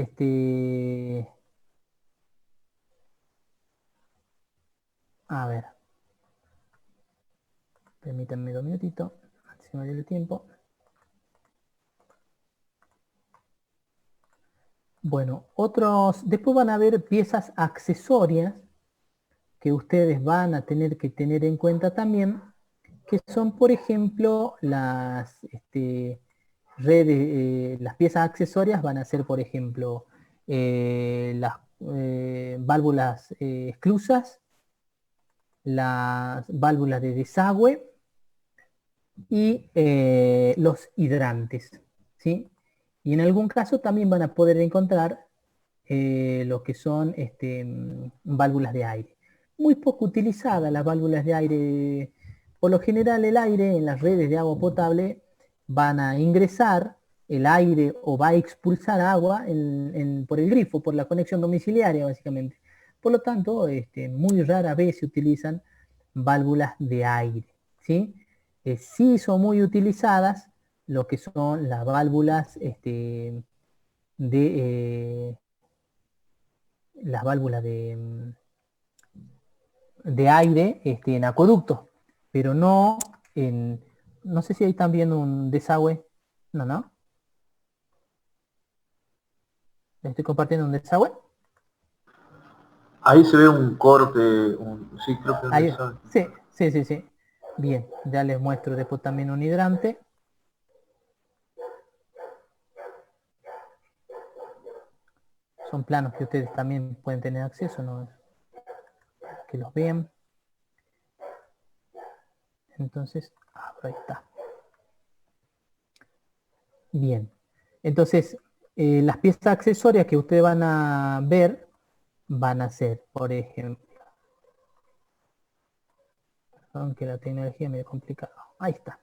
a ver, permítanme 2 minutitos, antes se me vaya el tiempo. Bueno, después van a haber piezas accesorias que ustedes van a tener que tener en cuenta también, que son, por ejemplo, las redes, las piezas accesorias van a ser, por ejemplo, válvulas esclusas, las válvulas de desagüe y los hidrantes, ¿sí? Y en algún caso también van a poder encontrar lo que son válvulas de aire. Muy poco utilizadas las válvulas de aire. Por lo general el aire en las redes de agua potable van a ingresar el aire o va a expulsar agua por el grifo, por la conexión domiciliaria básicamente. Por lo tanto, muy rara vez se utilizan válvulas de aire, ¿sí? Sí son muy utilizadas lo que son las válvulas las válvulas de aire en acueductos, pero no en, no sé si ahí están viendo un desagüe, no, estoy compartiendo un desagüe. Ahí se ve un corte, sí, creo que Ahí, sí. Bien, ya les muestro después también un hidrante. Son planos que ustedes también pueden tener acceso, ¿no? Que los vean. Entonces, ahí está. Bien. Entonces, las piezas accesorias que ustedes van a ver van a ser, por ejemplo, aunque la tecnología es medio complicada. Ahí está.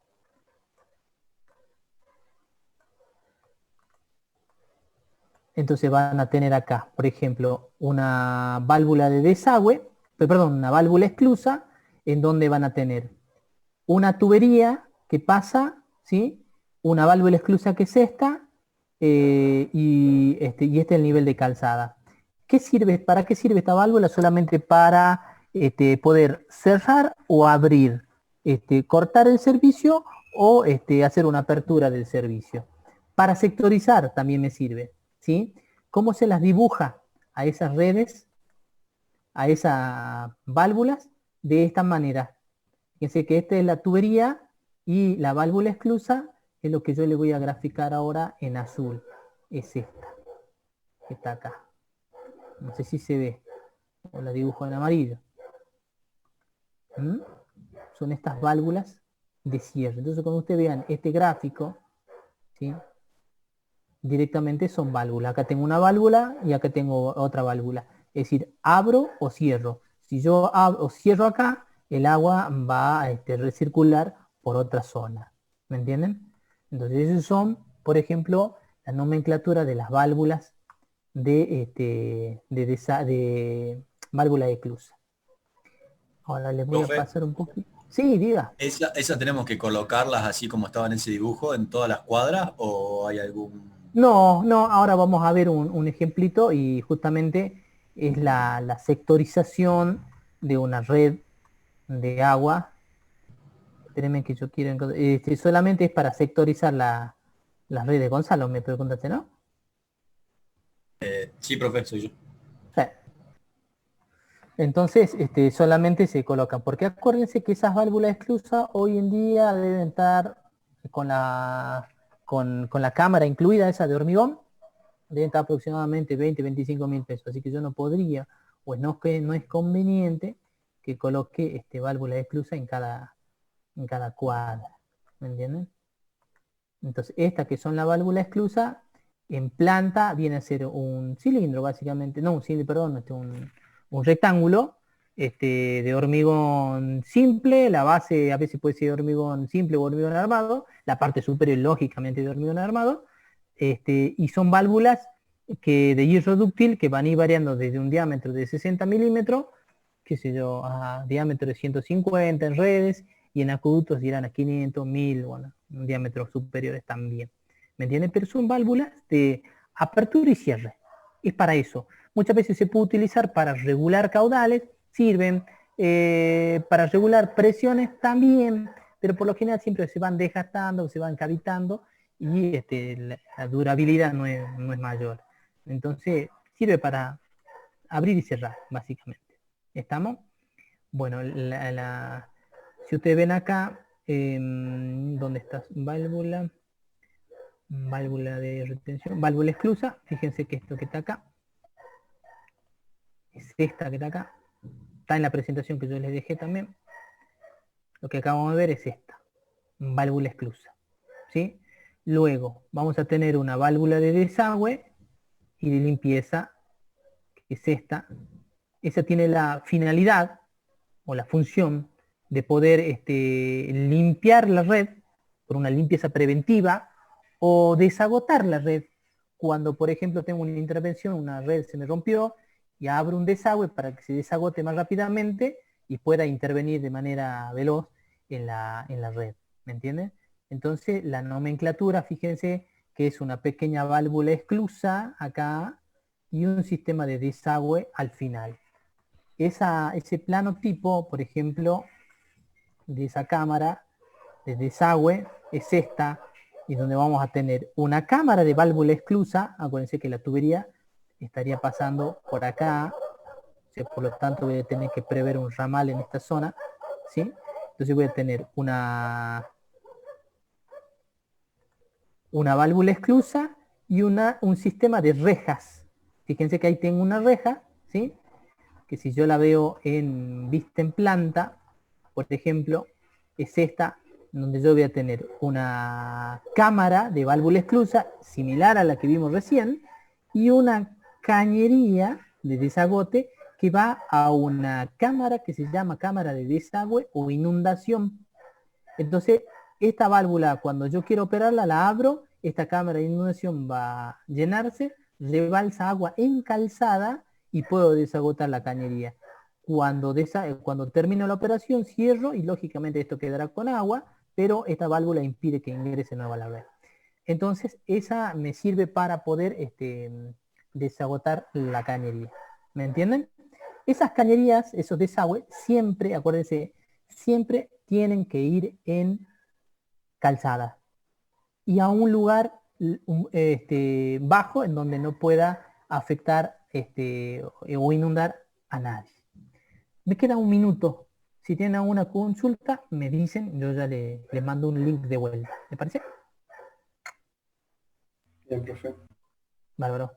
Entonces van a tener acá, por ejemplo, una válvula de desagüe, perdón, una válvula esclusa, en donde van a tener una tubería que pasa, ¿sí? Una válvula esclusa que es esta, y este es el nivel de calzada. ¿Qué sirve? ¿Para qué sirve esta válvula? Solamente para poder cerrar o abrir, cortar el servicio o hacer una apertura del servicio. Para sectorizar también me sirve, ¿sí? ¿Cómo se las dibuja a esas redes, a esas válvulas? De esta manera. Fíjense que esta es la tubería y la válvula esclusa es lo que yo le voy a graficar ahora en azul. Es esta, que está acá. No sé si se ve, o la dibujo en amarillo. ¿Mm? Son estas válvulas de cierre. Entonces cuando ustedes vean este gráfico, ¿sí? Directamente son válvulas. Acá tengo una válvula y acá tengo otra válvula. Es decir, abro o cierro. Si yo abro o cierro acá, el agua va a recircular por otra zona. ¿Me entienden? Entonces esos son, por ejemplo, la nomenclatura de las válvulas de válvula eclusa. Ahora les voy a Profe, pasar un poquito. Sí, diga. ¿esa tenemos que colocarlas así como estaba en ese dibujo en todas las cuadras o hay algún... No, ahora vamos a ver un ejemplito y justamente es la sectorización de una red de agua. Espérenme que yo quiero encontrar, solamente es para sectorizar las redes. Gonzalo, me preguntaste, ¿no? Sí, profe, soy yo. Sí. Entonces, solamente se colocan, porque acuérdense que esas válvulas exclusas hoy en día deben estar con la cámara incluida, esa de hormigón, deben estar aproximadamente 20-25 mil pesos, así que yo no podría, pues no es conveniente que coloque válvula exclusa en cada cuadra, ¿me entienden? Entonces, estas que son la válvula exclusa, en planta viene a ser un cilindro, básicamente, no, un cilindro, perdón, un rectángulo de hormigón simple, la base a veces puede ser de hormigón simple o hormigón armado, la parte superior lógicamente de hormigón armado, y son válvulas de hierro dúctil que van a ir variando desde un diámetro de 60 milímetros, qué sé yo, a diámetro de 150 en redes, y en acueductos irán a 500, 1000, bueno, diámetros superiores también. ¿Me entienden? Pero son válvulas de apertura y cierre. Es para eso. Muchas veces se puede utilizar para regular caudales, sirven para regular presiones también, pero por lo general siempre se van desgastando, se van cavitando y la durabilidad no es mayor. Entonces sirve para abrir y cerrar, básicamente. ¿Estamos? Bueno, si ustedes ven acá, ¿dónde está? Válvula de retención, válvula exclusa, fíjense que esto que está acá, es esta que está acá. Está en la presentación que yo les dejé también. Lo que acabamos de ver es esta, válvula esclusa, ¿sí? Luego vamos a tener una válvula de desagüe y de limpieza, que es esta. Esa tiene la finalidad o la función de poder limpiar la red por una limpieza preventiva o desagotar la red cuando, por ejemplo, tengo una intervención, una red se me rompió y abro un desagüe para que se desagote más rápidamente y pueda intervenir de manera veloz en la red, ¿me entienden? Entonces la nomenclatura, fíjense que es una pequeña válvula esclusa acá y un sistema de desagüe al final. Ese plano tipo, por ejemplo, de esa cámara de desagüe es esta, y donde vamos a tener una cámara de válvula esclusa. Acuérdense que la tubería estaría pasando por acá, por lo tanto voy a tener que prever un ramal en esta zona, ¿sí? Entonces voy a tener una válvula esclusa y un sistema de rejas. Fíjense que ahí tengo una reja, ¿sí? Que si yo la veo vista en planta, por ejemplo, es esta, donde yo voy a tener una cámara de válvula esclusa, similar a la que vimos recién, y una cañería de desagote que va a una cámara que se llama cámara de desagüe o inundación. Entonces, esta válvula, cuando yo quiero operarla, la abro, esta cámara de inundación va a llenarse, rebalsa agua en calzada y puedo desagotar la cañería. Cuando termino la operación, cierro y lógicamente esto quedará con agua, pero esta válvula impide que ingrese nueva a la red. Entonces, esa me sirve para poder desagotar la cañería. ¿Me entienden? Esas cañerías, esos desagües, siempre, acuérdense, siempre tienen que ir en calzada y a un lugar bajo en donde no pueda afectar o inundar a nadie. Me queda un minuto. Si tienen alguna consulta, me dicen, yo ya les mando un link de vuelta. ¿Le parece? Bien, profe. Bárbaro.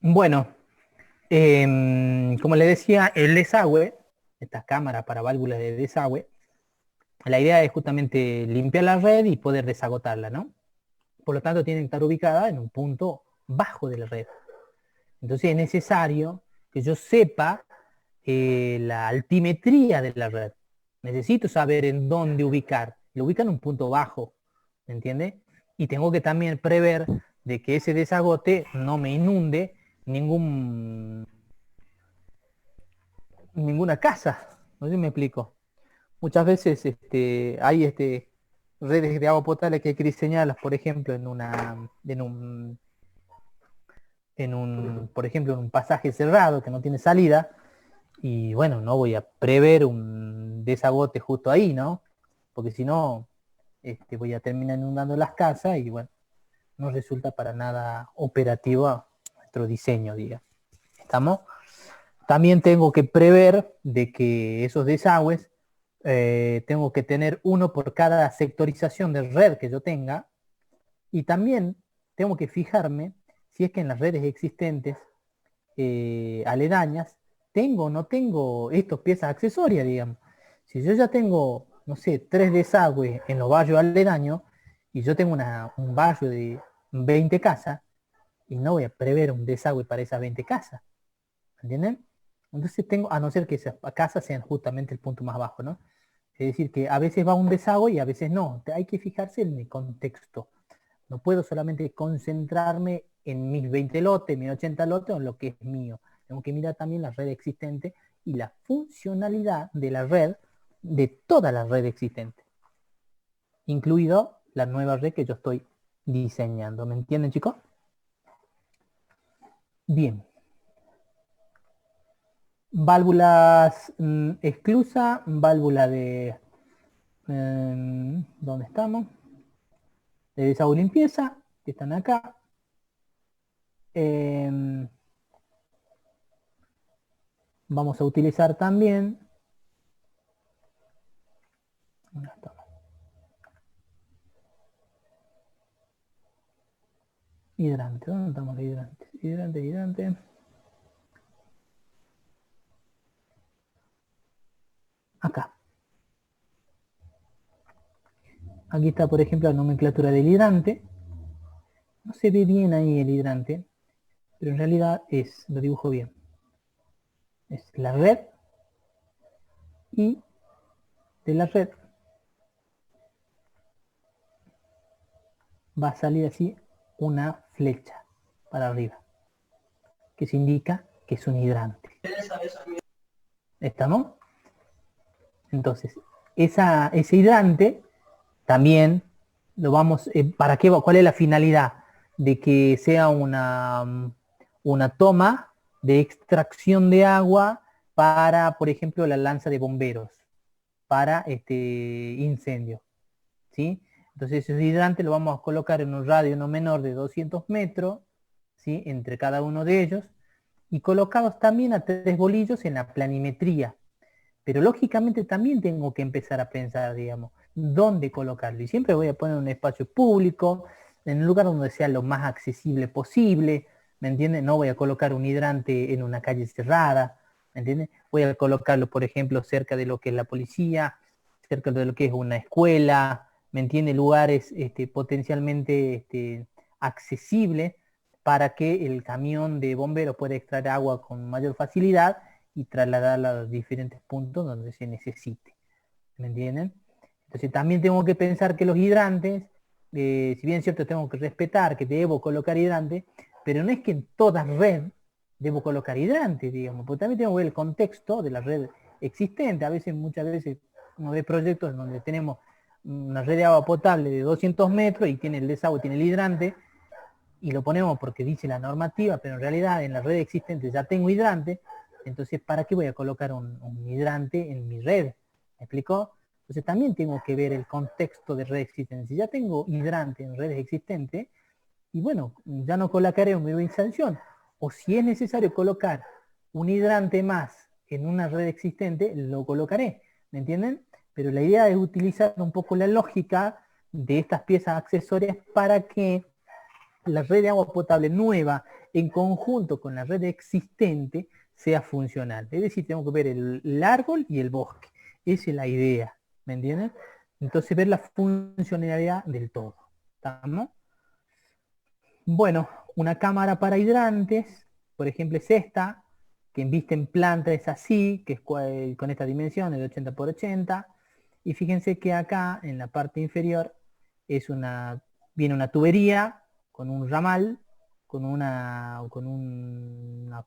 Bueno, como les decía, el desagüe, esta cámara para válvulas de desagüe, la idea es justamente limpiar la red y poder desagotarla, ¿no? Por lo tanto, tienen que estar ubicada en un punto bajo de la red. Entonces es necesario que yo sepa la altimetría de la red. Necesito saber en dónde ubicar. Lo ubican en un punto bajo, ¿me entiende? Y tengo que también prever de que ese desagote no me inunde ninguna casa. No sé si me explico. Muchas veces hay redes de agua potable que hay que diseñarlas, por ejemplo, por ejemplo, en un pasaje cerrado que no tiene salida, y bueno, no voy a prever un desagote justo ahí, ¿no? Porque si no, voy a terminar inundando las casas y bueno, no resulta para nada operativo nuestro diseño, digamos. ¿Estamos? También tengo que prever de que esos desagües tengo que tener uno por cada sectorización de red que yo tenga, y también tengo que fijarme si es que en las redes existentes aledañas tengo o no tengo estas piezas accesorias, digamos. Si yo ya tengo, no sé, 3 desagües en los barrios aledaños y yo tengo un barrio de 20 casas, y no voy a prever un desagüe para esas 20 casas, ¿entienden? Entonces tengo, a no ser que esas casas sean justamente el punto más bajo, ¿no? Es decir, que a veces va un desagüe y a veces no. Hay que fijarse en el contexto. No puedo solamente concentrarme en mis 20 lotes, mis 80 lotes o en lo que es mío. Tengo que mirar también la red existente y la funcionalidad de la red, de toda la red existente, incluido la nueva red que yo estoy diseñando. ¿Me entienden, chicos? Bien. Válvulas exclusa, válvula de... ¿dónde estamos? De desagüe y limpieza, que están acá. Vamos a utilizar también... hidrante, ¿dónde estamos los hidrantes? Hidrante. Acá. Aquí está, por ejemplo, la nomenclatura del hidrante. No se ve bien ahí el hidrante, pero en realidad lo dibujo bien. Es la red, y de la red va a salir así una flecha para arriba, que se indica que es un hidrante. ¿Estamos? Entonces, ese hidrante también lo vamos, ¿para qué? ¿Cuál es la finalidad? De que sea una toma de extracción de agua para, por ejemplo, la lanza de bomberos, para incendio, ¿sí? Entonces ese hidrante lo vamos a colocar en un radio no menor de 200 metros, ¿sí? Entre cada uno de ellos, y colocados también a 3 bolillos en la planimetría. Pero lógicamente también tengo que empezar a pensar, digamos, dónde colocarlo. Y siempre voy a poner un espacio público, en un lugar donde sea lo más accesible posible, ¿me entienden? No voy a colocar un hidrante en una calle cerrada, ¿me entienden? Voy a colocarlo, por ejemplo, cerca de lo que es la policía, cerca de lo que es una escuela, ¿me entiende? Lugares potencialmente accesibles para que el camión de bomberos pueda extraer agua con mayor facilidad y trasladarla a los diferentes puntos donde se necesite. ¿Me entienden? Entonces también tengo que pensar que los hidrantes, si bien es cierto, tengo que respetar que debo colocar hidrantes, pero no es que en toda red debo colocar hidrantes, digamos, porque también tengo que ver el contexto de la red existente. Muchas veces uno ve proyectos donde tenemos una red de agua potable de 200 metros y tiene el desagüe, tiene el hidrante, y lo ponemos porque dice la normativa, pero en realidad en la red existente ya tengo hidrante. Entonces, ¿para qué voy a colocar un hidrante en mi red? ¿Me explicó? Entonces también tengo que ver el contexto de red existente. Si ya tengo hidrante en redes existentes, y bueno, ya no colocaré una sanción. O si es necesario colocar un hidrante más en una red existente, lo colocaré. ¿Me entienden? Pero la idea es utilizar un poco la lógica de estas piezas accesorias para que la red de agua potable nueva, en conjunto con la red existente, sea funcional. Es decir, tengo que ver el árbol y el bosque. Esa es la idea, ¿me entienden? Entonces ver la funcionalidad del todo. ¿Estamos? Bueno, una cámara para hidrantes, por ejemplo, es esta, que en vista en planta es así, que es con esta dimensión, de 80 por 80. Y fíjense que acá, en la parte inferior, viene una tubería con un ramal, con una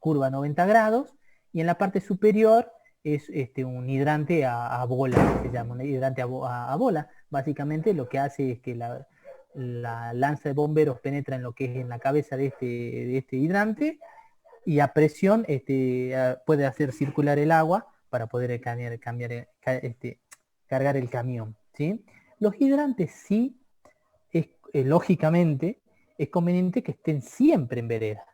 curva a 90 grados, y en la parte superior es un hidrante a bola, se llama, un hidrante a bola. Básicamente lo que hace es que la lanza de bomberos penetra en lo que es en la cabeza de este hidrante, y a presión puede hacer circular el agua para poder cargar el camión, ¿sí? Los hidrantes sí, lógicamente, es conveniente que estén siempre en vereda.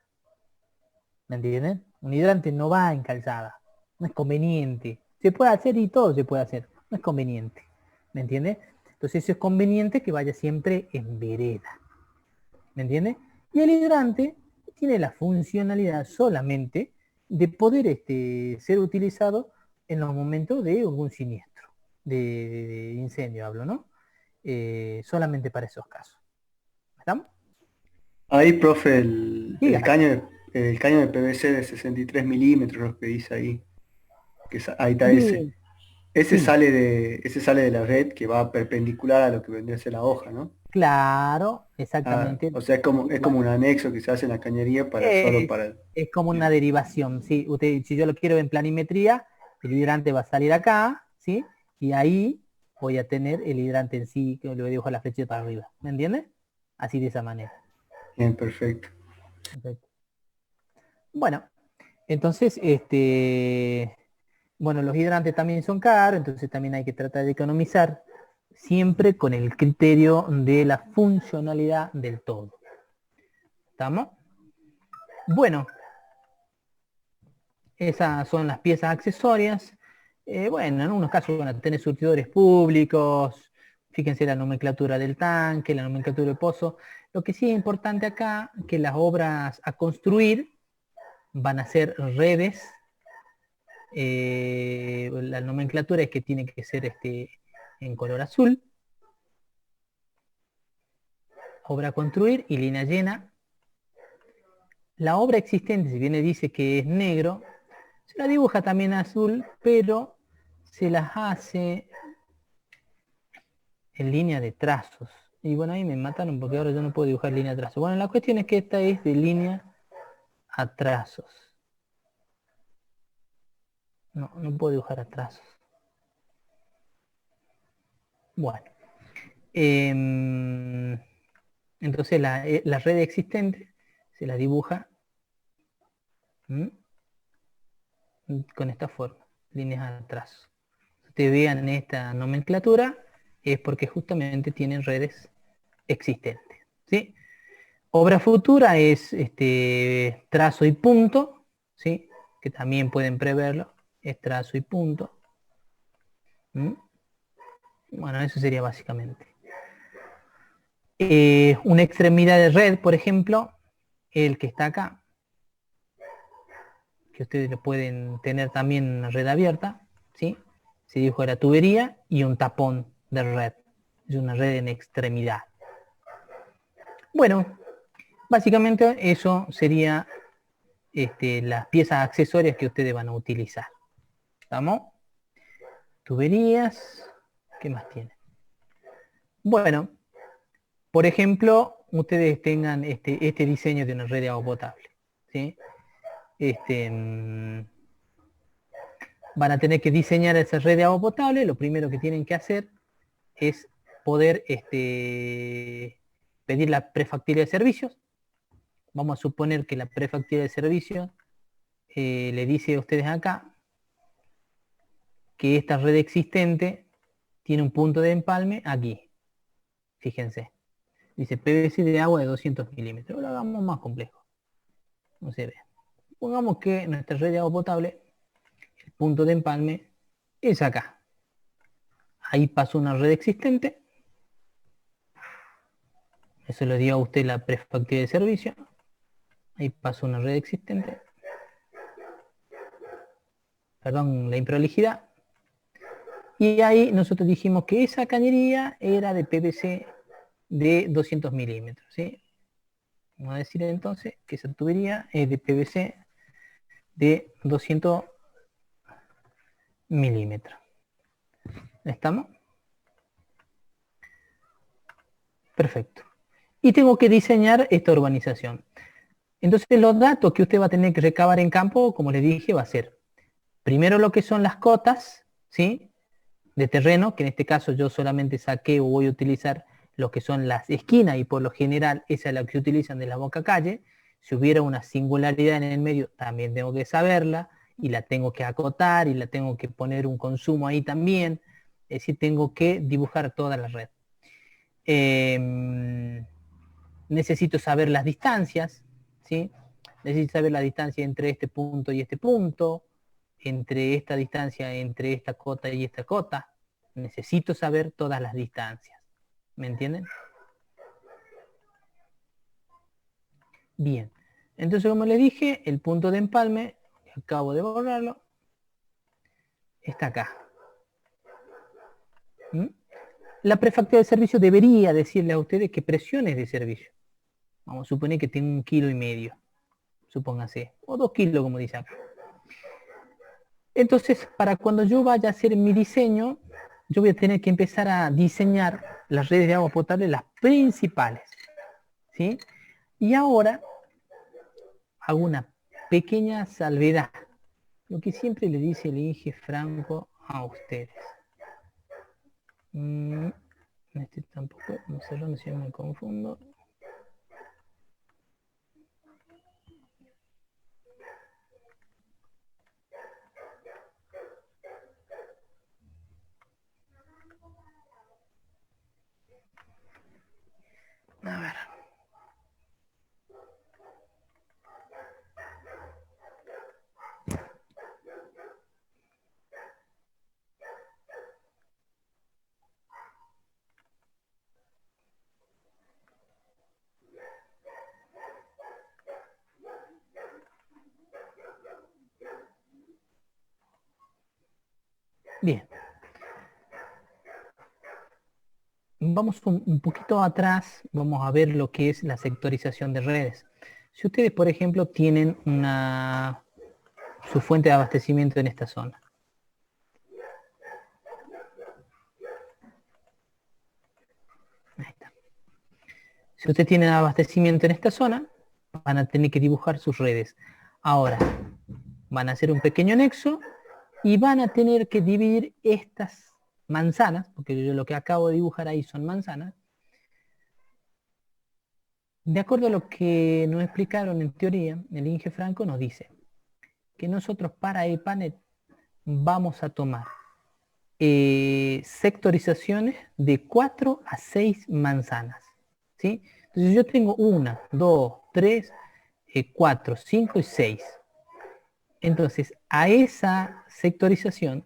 ¿Me entienden? Un hidrante no va en calzada, no es conveniente. Se puede hacer y todo se puede hacer, no es conveniente. ¿Me entiendes? Entonces eso es conveniente que vaya siempre en vereda. ¿Me entiendes? Y el hidrante tiene la funcionalidad solamente de poder ser utilizado en los momentos de algún siniestro, de incendio hablo, ¿no? Solamente para esos casos. ¿Estamos? Ahí, profe, el Diga. caño de PVC de 63 milímetros, lo que dice ahí. Ahí está ese. Bien, Ese sí, sale de la red que va perpendicular a lo que vendría a ser la hoja, ¿no? claro, Ah, exactamente. o sea, es como un anexo que se hace en la cañería solo Es, para... es como una derivación, ¿sí? Si yo lo quiero en planimetría, el hidrante va a salir acá, ¿sí? Y ahí voy a tener el hidrante en sí, que le dibujo la flechita para arriba. ¿Me entiendes? Así de esa manera. Bien, perfecto. Perfecto. Bueno, entonces, bueno, los hidrantes también son caros, entonces también hay que tratar de economizar, siempre con el criterio de la funcionalidad del todo. ¿Estamos? Bueno, esas son las piezas accesorias. Bueno, en unos casos van a tener surtidores públicos, fíjense la nomenclatura del tanque, la nomenclatura del pozo. Lo que sí es importante acá, que las obras a construir van a ser redes. La nomenclatura es que tiene que ser en color azul. Obra a construir y línea llena. La obra existente, si bien dice que es negro, se la dibuja también azul, pero se las hace en línea de trazos. Y bueno, ahí me mataron porque ahora yo no puedo dibujar línea de trazos. Bueno, la cuestión es que esta es de línea a trazos. No, no puedo dibujar a trazos. Bueno. Entonces la red existente se la dibuja con esta forma, líneas a trazos. Ustedes vean esta nomenclatura, es porque justamente tienen redes existentes. ¿Sí? Obra futura es trazo y punto, ¿sí? Que también pueden preverlo, es trazo y punto. Bueno, eso sería básicamente. Una extremidad de red, por ejemplo, el que está acá, que ustedes lo pueden tener también en una red abierta, ¿sí? Se dibuja la tubería y un tapón de red. Es una red en extremidad. Bueno, básicamente eso sería las piezas accesorias que ustedes van a utilizar. ¿Estamos? Tuberías. ¿Qué más tiene? Bueno, por ejemplo, ustedes tengan este diseño de una red de agua potable. ¿Sí? Van a tener que diseñar esa red de agua potable. Lo primero que tienen que hacer es poder pedir la prefactura de servicios. Vamos a suponer que la prefactura de servicios le dice a ustedes acá que esta red existente tiene un punto de empalme aquí. Fíjense. Dice PVC de agua de 200 milímetros. Lo hagamos más complejo. No se ve. Pongamos que nuestra red de agua potable, el punto de empalme es acá. Ahí pasó una red existente. Eso le dio a usted la prefactura de servicio. Ahí pasó una red existente. Perdón, la improlijidad. Y ahí nosotros dijimos que esa cañería era de PVC de 200 milímetros. ¿Sí? Vamos a decir entonces que esa tubería es de PVC de 200 milímetros. ¿Estamos? Perfecto. Y tengo que diseñar esta urbanización. Entonces los datos que usted va a tener que recabar en campo, como le dije, va a ser primero lo que son las cotas, ¿sí?, de terreno, que en este caso yo solamente saqué o voy a utilizar lo que son las esquinas y por lo general esa es la que utilizan de la boca calle. Si hubiera una singularidad en el medio también tengo que saberla y la tengo que acotar y la tengo que poner un consumo ahí también. Es decir, tengo que dibujar toda la red. Necesito saber las distancias, ¿sí? Necesito saber la distancia entre este punto y este punto, entre esta distancia, entre esta cota y esta cota. Necesito saber todas las distancias. ¿Me entienden? Bien. Entonces, como les dije, el punto de empalme, acabo de borrarlo, está acá. ¿Mm? La prefactura de servicio debería decirle a ustedes qué presiones de servicio. Vamos a suponer que tengo 1,5 kilos, supóngase, o 2 kilos como dice acá. Entonces, para cuando yo vaya a hacer mi diseño, yo voy a tener que empezar a diseñar las redes de agua potable, las principales, ¿sí? Y ahora hago una pequeña salvedad, lo que siempre le dice el Inge Franco a ustedes. Este tampoco, no sé, no sé, me confundo. A ver. Bien. Vamos un poquito atrás, vamos a ver lo que es la sectorización de redes. Si ustedes, por ejemplo, tienen su fuente de abastecimiento en esta zona. Ahí está. Si ustedes tienen abastecimiento en esta zona, van a tener que dibujar sus redes. Ahora, van a hacer un pequeño nexo y van a tener que dividir estas manzanas, porque yo lo que acabo de dibujar ahí son manzanas, de acuerdo a lo que nos explicaron en teoría, el Inge Franco nos dice que nosotros para EPANET vamos a tomar sectorizaciones de 4 a 6 manzanas, ¿sí? Entonces yo tengo 1, 2, 3, 4, 5 y 6. Entonces a esa sectorización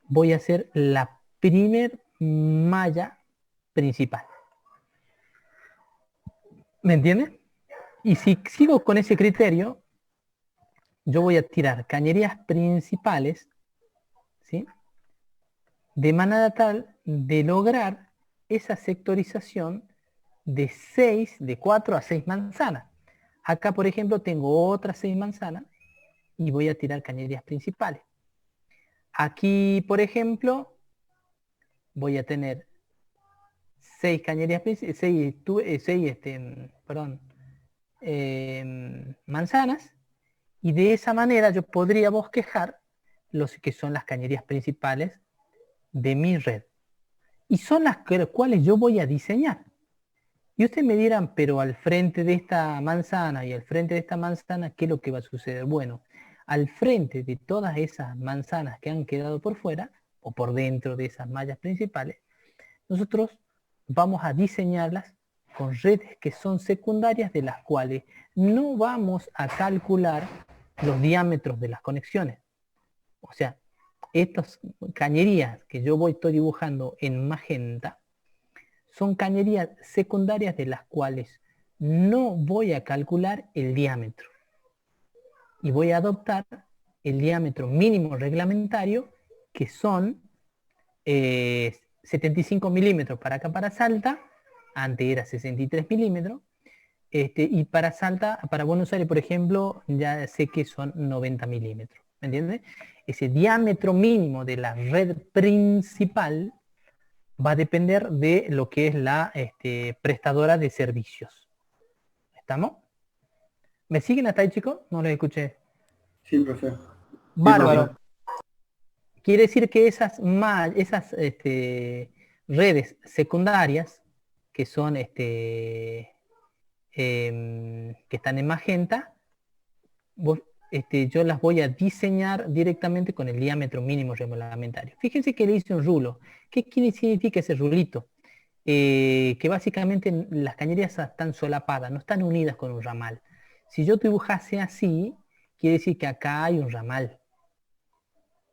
voy a hacer la primer malla principal. ¿Me entiendes? Y si sigo con ese criterio, yo voy a tirar cañerías principales, ¿sí?, de manera tal de lograr esa sectorización de 4 a 6 manzanas. Acá, por ejemplo, tengo otras 6 manzanas y voy a tirar cañerías principales. Aquí, por ejemplo, voy a tener 6 cañerías principales, 6 manzanas, y de esa manera yo podría bosquejar los que son las cañerías principales de mi red. Y son las cuales yo voy a diseñar. Y ustedes me dirán, pero al frente de esta manzana y al frente de esta manzana, ¿qué es lo que va a suceder? Bueno, al frente de todas esas manzanas que han quedado por fuera, o por dentro de esas mallas principales, nosotros vamos a diseñarlas con redes que son secundarias, de las cuales no vamos a calcular los diámetros de las conexiones. O sea, estas cañerías que yo estoy dibujando en magenta son cañerías secundarias de las cuales no voy a calcular el diámetro. Y voy a adoptar el diámetro mínimo reglamentario, que son 75 milímetros para acá, para Salta. Antes era 63 milímetros. Y para Salta, para Buenos Aires, por ejemplo, ya sé que son 90 milímetros. ¿Me entiendes? Ese diámetro mínimo de la red principal va a depender de lo que es la prestadora de servicios. ¿Estamos? ¿Me siguen hasta ahí, chicos? No les escuché. Sí, profe. Bárbaro. Quiere decir que esas redes secundarias que son que están en magenta, yo las voy a diseñar directamente con el diámetro mínimo reglamentario. Fíjense que le hice un rulo. ¿Qué significa ese rulito? Que básicamente las cañerías están solapadas, no están unidas con un ramal. Si yo dibujase así, quiere decir que acá hay un ramal.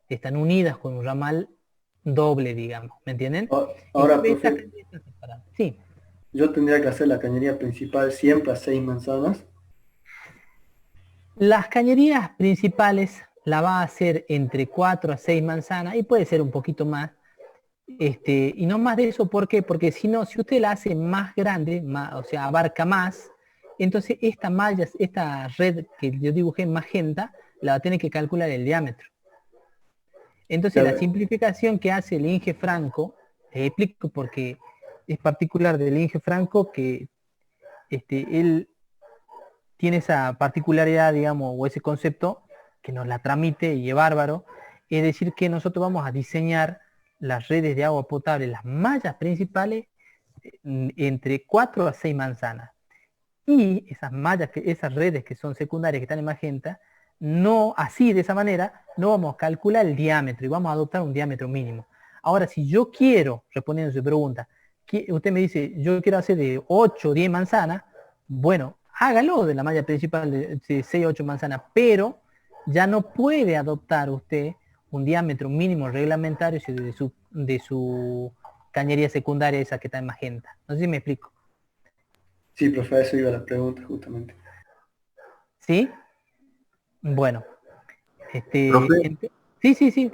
Están unidas con un ramal doble, digamos, ¿me entienden? Ahora, profe, sí. Yo tendría que hacer la cañería principal siempre a 6 manzanas. Las cañerías principales la va a hacer entre 4 a 6 manzanas y puede ser un poquito más. Y no más de eso, ¿por qué? Porque si no, si usted la hace más grande, o sea, abarca más, entonces esta malla, esta red que yo dibujé en magenta, la va a tener que calcular el diámetro. Entonces la simplificación que hace el Inge Franco, les explico porque es particular del Inge Franco que él tiene esa particularidad, digamos, o ese concepto que nos la tramite y es bárbaro, es decir que nosotros vamos a diseñar las redes de agua potable, las mallas principales, entre 4 a 6 manzanas. Y esas mallas, esas redes que son secundarias, que están en magenta, no así, de esa manera, no vamos a calcular el diámetro y vamos a adoptar un diámetro mínimo. Ahora, si yo quiero, respondiendo a su pregunta, usted me dice, yo quiero hacer de 8 o 10 manzanas, bueno, hágalo de la malla principal de 6 o 8 manzanas, pero ya no puede adoptar usted un diámetro mínimo reglamentario de su cañería secundaria, esa que está en magenta. No sé si me explico. Sí, profe, eso iba a la pregunta justamente. ¿Sí? Bueno. Sí,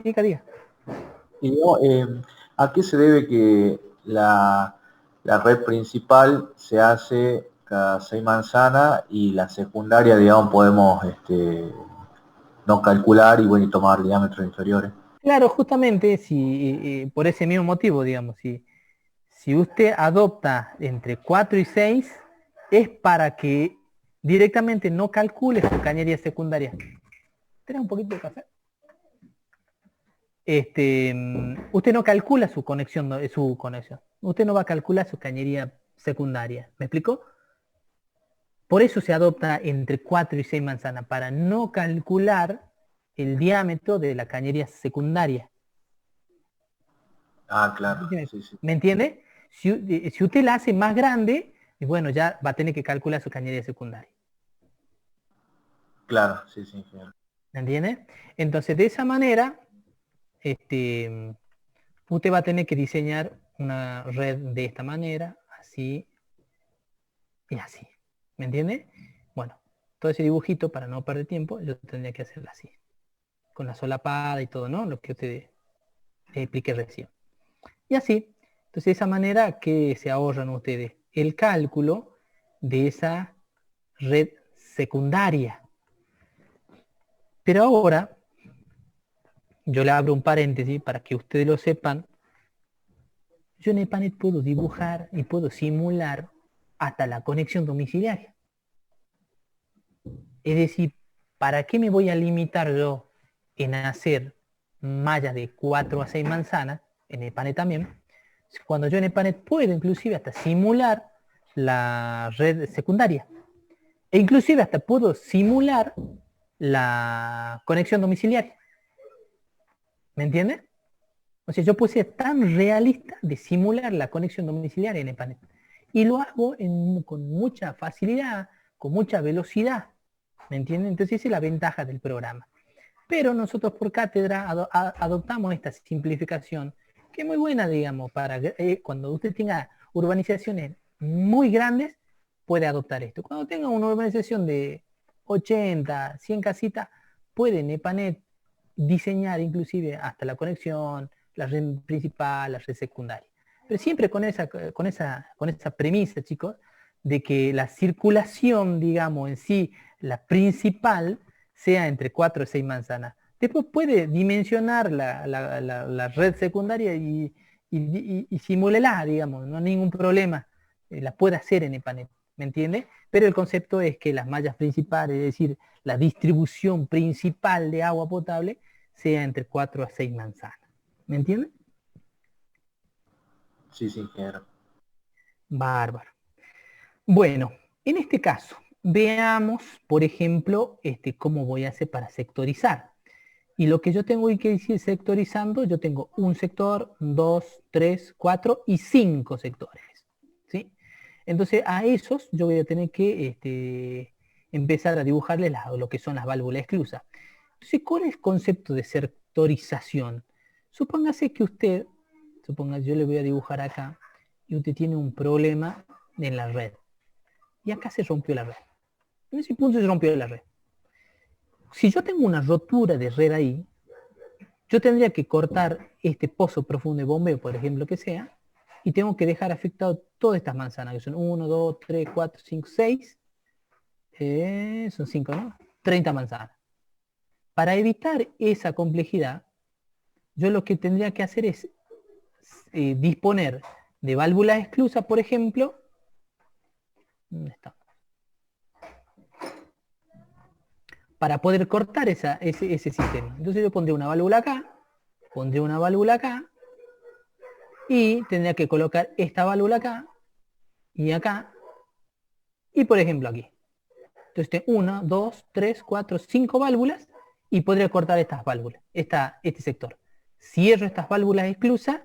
diga. Y ¿a qué se debe que la red principal se hace cada 6 manzanas y la secundaria, digamos, podemos no calcular y tomar diámetros inferiores? Claro, justamente por ese mismo motivo, digamos, si usted adopta entre 4 y 6, es para que directamente no calcule su cañería secundaria. ¿Tienes un poquito de café? Usted no calcula su conexión. Usted no va a calcular su cañería secundaria. ¿Me explico? Por eso se adopta entre 4 y 6 manzanas, para no calcular el diámetro de la cañería secundaria. Ah, claro. Sí. ¿Me entiende? Si usted la hace más grande, bueno, ya va a tener que calcular su cañería secundaria. Claro, sí. ¿Me entiende? Entonces, de esa manera, usted va a tener que diseñar una red de esta manera, así y así. ¿Me entiende? Bueno, todo ese dibujito, para no perder tiempo, yo tendría que hacerlo así. Con la solapada y todo, ¿no? Lo que usted expliqué recién. Y así. Entonces, de esa manera que se ahorran ustedes el cálculo de esa red secundaria. Pero ahora, yo le abro un paréntesis para que ustedes lo sepan. Yo en EPANET puedo dibujar y puedo simular hasta la conexión domiciliaria. Es decir, ¿para qué me voy a limitar yo en hacer mallas de 4 a 6 manzanas, en EPANET también, cuando yo en EPANET puedo inclusive hasta simular la red secundaria? E inclusive hasta puedo simular la conexión domiciliaria. ¿Me entiende? O sea, yo puedo ser tan realista de simular la conexión domiciliaria en EPANET. Y lo hago con mucha facilidad, con mucha velocidad. ¿Me entienden? Entonces esa es la ventaja del programa. Pero nosotros por cátedra adoptamos esta simplificación, que es muy buena, digamos, para cuando usted tenga urbanizaciones muy grandes, puede adoptar esto. Cuando tenga una urbanización de 80, 100 casitas, puede en EPANET diseñar inclusive hasta la conexión, la red principal, la red secundaria. Pero siempre con esa premisa, chicos, de que la circulación, digamos, en sí, la principal, sea entre 4 y 6 manzanas. Después puede dimensionar la red secundaria y y simúlela, digamos, no hay ningún problema, la puede hacer en el panel, ¿me entiende? Pero el concepto es que las mallas principales, es decir, la distribución principal de agua potable, sea entre 4 a 6 manzanas, ¿me entiende? Sí, sí, ingeniero. Bárbaro. Bueno, en este caso, veamos, por ejemplo, cómo voy a hacer para sectorizar. Y lo que yo tengo que decir sectorizando, yo tengo un sector, 2, 3, 4 y 5 sectores. ¿Sí? Entonces a esos yo voy a tener que empezar a dibujarles lo que son las válvulas esclusas. Entonces, ¿cuál es el concepto de sectorización? Supóngase que usted, yo le voy a dibujar acá, y usted tiene un problema en la red. Y acá se rompió la red. En ese punto se rompió la red. Si yo tengo una rotura de red ahí, yo tendría que cortar este pozo profundo de bombeo, por ejemplo, que sea, y tengo que dejar afectado todas estas manzanas, que son 1, 2, 3, 4, 5, 6, son 5, ¿no? 30 manzanas. Para evitar esa complejidad, yo lo que tendría que hacer es disponer de válvulas esclusas, por ejemplo, ¿dónde está? Para poder cortar ese sistema. Entonces yo pondré una válvula acá, y tendría que colocar esta válvula acá, y acá, y por ejemplo aquí. Entonces tengo 1, 2, 3, 4, 5 válvulas, y podría cortar estas válvulas, este sector. Cierro estas válvulas esclusas,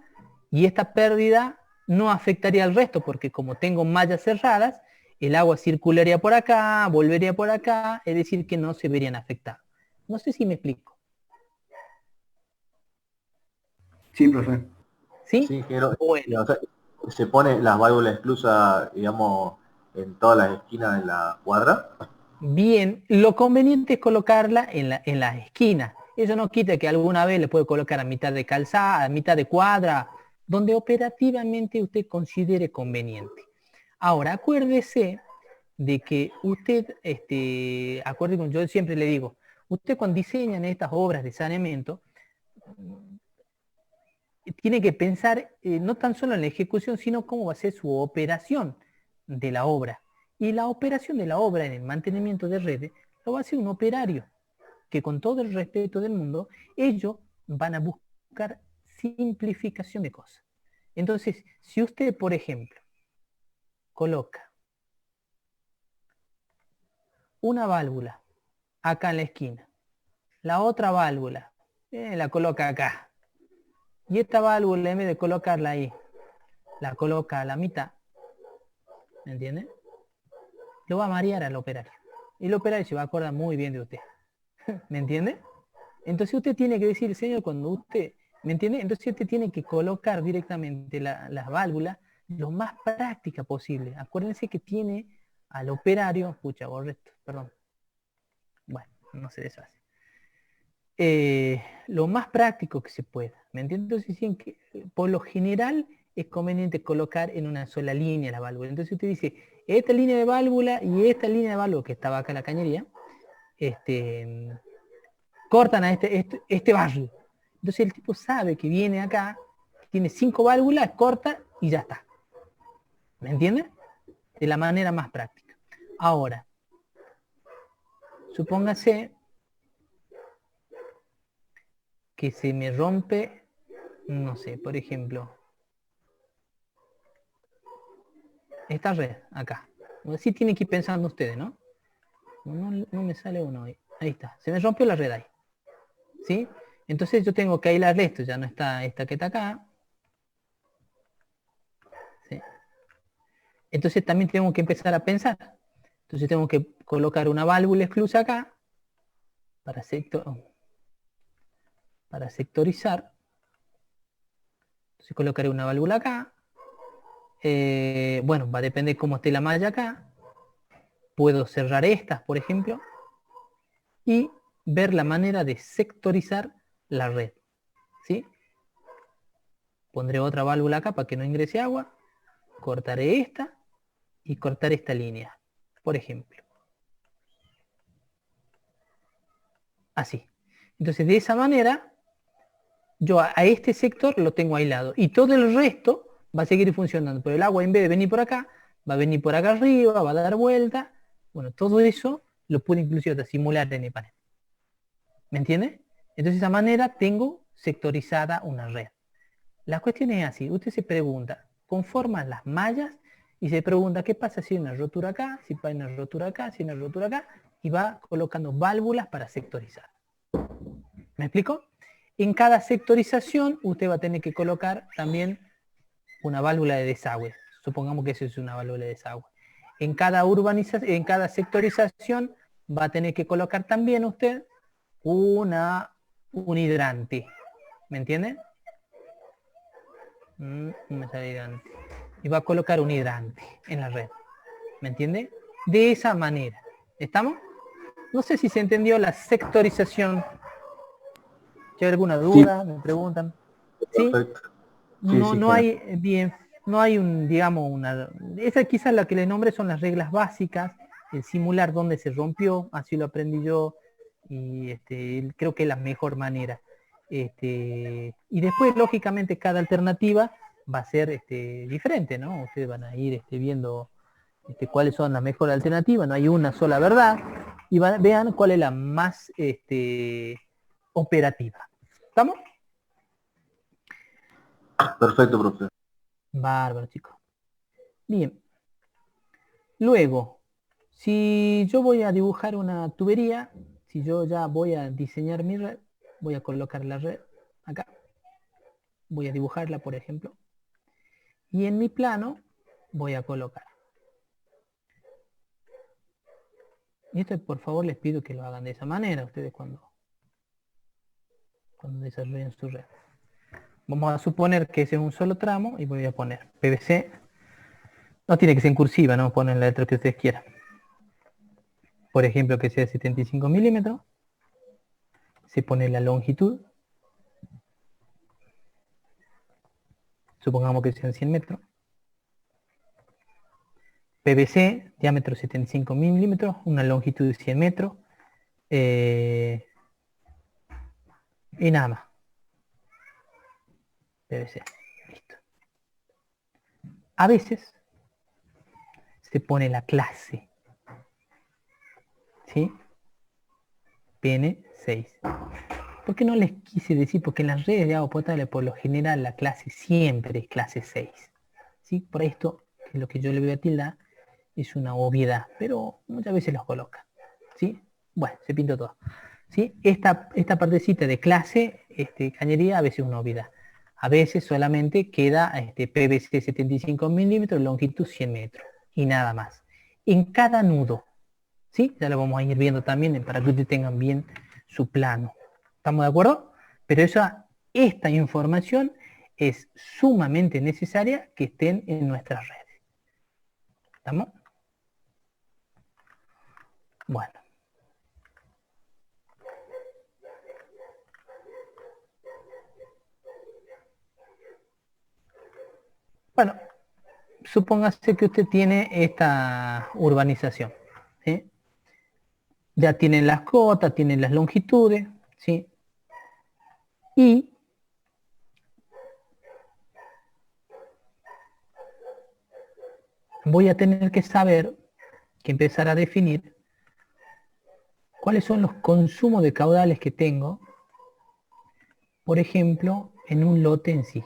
y esta pérdida no afectaría al resto, porque como tengo mallas cerradas, el agua circularía por acá, volvería por acá, es decir, que no se verían afectados. No sé si me explico. Sí, profe. ¿Sí? Sí, ingeniero. Bueno. O sea, se pone las válvulas esclusas, digamos, en todas las esquinas de la cuadra. Bien, lo conveniente es colocarla en las esquinas. Eso no quita que alguna vez le puede colocar a mitad de calzada, a mitad de cuadra, donde operativamente usted considere conveniente. Ahora, acuérdese de que usted, acuérdese, yo siempre le digo, usted cuando diseñan estas obras de saneamiento, tiene que pensar no tan solo en la ejecución, sino cómo va a ser su operación de la obra. Y la operación de la obra en el mantenimiento de redes lo va a hacer un operario, que con todo el respeto del mundo, ellos van a buscar simplificación de cosas. Entonces, si usted, por ejemplo, coloca una válvula acá en la esquina, la otra válvula la coloca acá, y esta válvula en vez de colocarla ahí, la coloca a la mitad, ¿me entiende? Lo va a marear al operario. Y el operario se va a acordar muy bien de usted. ¿Me entiende? Entonces usted tiene que decir, señor, cuando usted, ¿me entiende? Entonces usted tiene que colocar directamente las válvulas lo más práctica posible. Acuérdense que tiene al operario, pucha, borreto, perdón. Bueno, no se deshace. Lo más práctico que se pueda. ¿Me entiende? Entonces dicen que por lo general es conveniente colocar en una sola línea la válvula. Entonces usted dice, esta línea de válvula y esta línea de válvula que estaba acá en la cañería, cortan a este barrio. Entonces el tipo sabe que viene acá, tiene 5 válvulas, corta y ya está. ¿Me entiende? De la manera más práctica. Ahora, supóngase que se me rompe, no sé, por ejemplo, esta red acá. Así tienen que ir pensando ustedes, ¿no? No me sale uno ahí. Ahí está. Se me rompió la red ahí. ¿Sí? Entonces yo tengo que aislar esto. Ya no está esta que está acá. ¿Sí? Entonces también tengo que empezar a pensar. Entonces tengo que colocar una válvula esclusa acá para sectorizar. Entonces colocaré una válvula acá. Bueno, va a depender cómo esté la malla acá. Puedo cerrar estas, por ejemplo, y ver la manera de sectorizar la red. ¿Sí? Pondré otra válvula acá para que no ingrese agua. Cortaré esta y cortar esta línea, por ejemplo. Así. Entonces, de esa manera, yo a este sector lo tengo aislado y todo el resto va a seguir funcionando, pero el agua en vez de venir por acá, va a venir por acá arriba, va a dar vuelta. Bueno, todo eso lo puedo inclusive simular en el panel. ¿Me entiende? Entonces de esa manera tengo sectorizada una red. La cuestión es así, usted se pregunta, conforman las mallas y se pregunta qué pasa si hay una rotura acá, si hay una rotura acá, si hay una rotura acá, y va colocando válvulas para sectorizar. ¿Me explico? En cada sectorización usted va a tener que colocar también una válvula de desagüe. Supongamos que eso es una válvula de desagüe. En cada en cada sectorización va a tener que colocar también usted un hidrante. ¿Me entiende? Me sale hidrante. Y va a colocar un hidrante en la red. ¿Me entiende? De esa manera. ¿Estamos? No sé si se entendió la sectorización. ¿Hay alguna duda? ¿Me preguntan? ¿Sí? Perfecto. No hay bien, no hay digamos, esa quizás la que le nombre son las reglas básicas, el simular dónde se rompió, así lo aprendí yo, y creo que es la mejor manera. Y después, lógicamente, cada alternativa va a ser diferente, ¿no? Ustedes van a ir viendo cuáles son las mejores alternativas, no hay una sola verdad, y vean cuál es la más operativa. ¿Estamos? Perfecto, profesor. Bárbaro, chicos. Bien. Luego, si yo voy a dibujar una tubería, si yo ya voy a diseñar mi red, voy a colocar la red acá. Voy a dibujarla, por ejemplo. Y en mi plano voy a colocar. Y esto, por favor, les pido que lo hagan de esa manera, ustedes cuando desarrollen su red. Vamos a suponer que ese es un solo tramo y voy a poner PVC. No tiene que ser en cursiva, no ponen la letra que ustedes quieran. Por ejemplo, que sea 75 milímetros. Se pone la longitud. Supongamos que sean 100 metros. PVC, diámetro 75 milímetros, una longitud de 100 metros. Y nada más. PVC. Listo. A veces se pone la clase. ¿Sí? PN6. ¿Por qué no les quise decir? Porque en las redes de agua potable por lo general la clase siempre es clase 6. ¿Sí? Por esto, que es lo que yo le voy a tildar, es una obviedad, pero muchas veces los coloca. ¿Sí? Bueno, se pintó todo. ¿Sí? Esta partecita de clase, cañería, a veces es una obviedad. A veces solamente queda PVC 75 milímetros, longitud 100 metros. Y nada más. En cada nudo. ¿Sí? Ya lo vamos a ir viendo también para que ustedes tengan bien su plano. ¿Estamos de acuerdo? Pero esta información es sumamente necesaria que estén en nuestras redes. ¿Estamos? Bueno. Bueno, supóngase que usted tiene esta urbanización. ¿Sí? Ya tienen las cotas, tienen las longitudes, ¿sí? Y voy a tener que saber, que empezar a definir cuáles son los consumos de caudales que tengo, por ejemplo, en un lote en sí.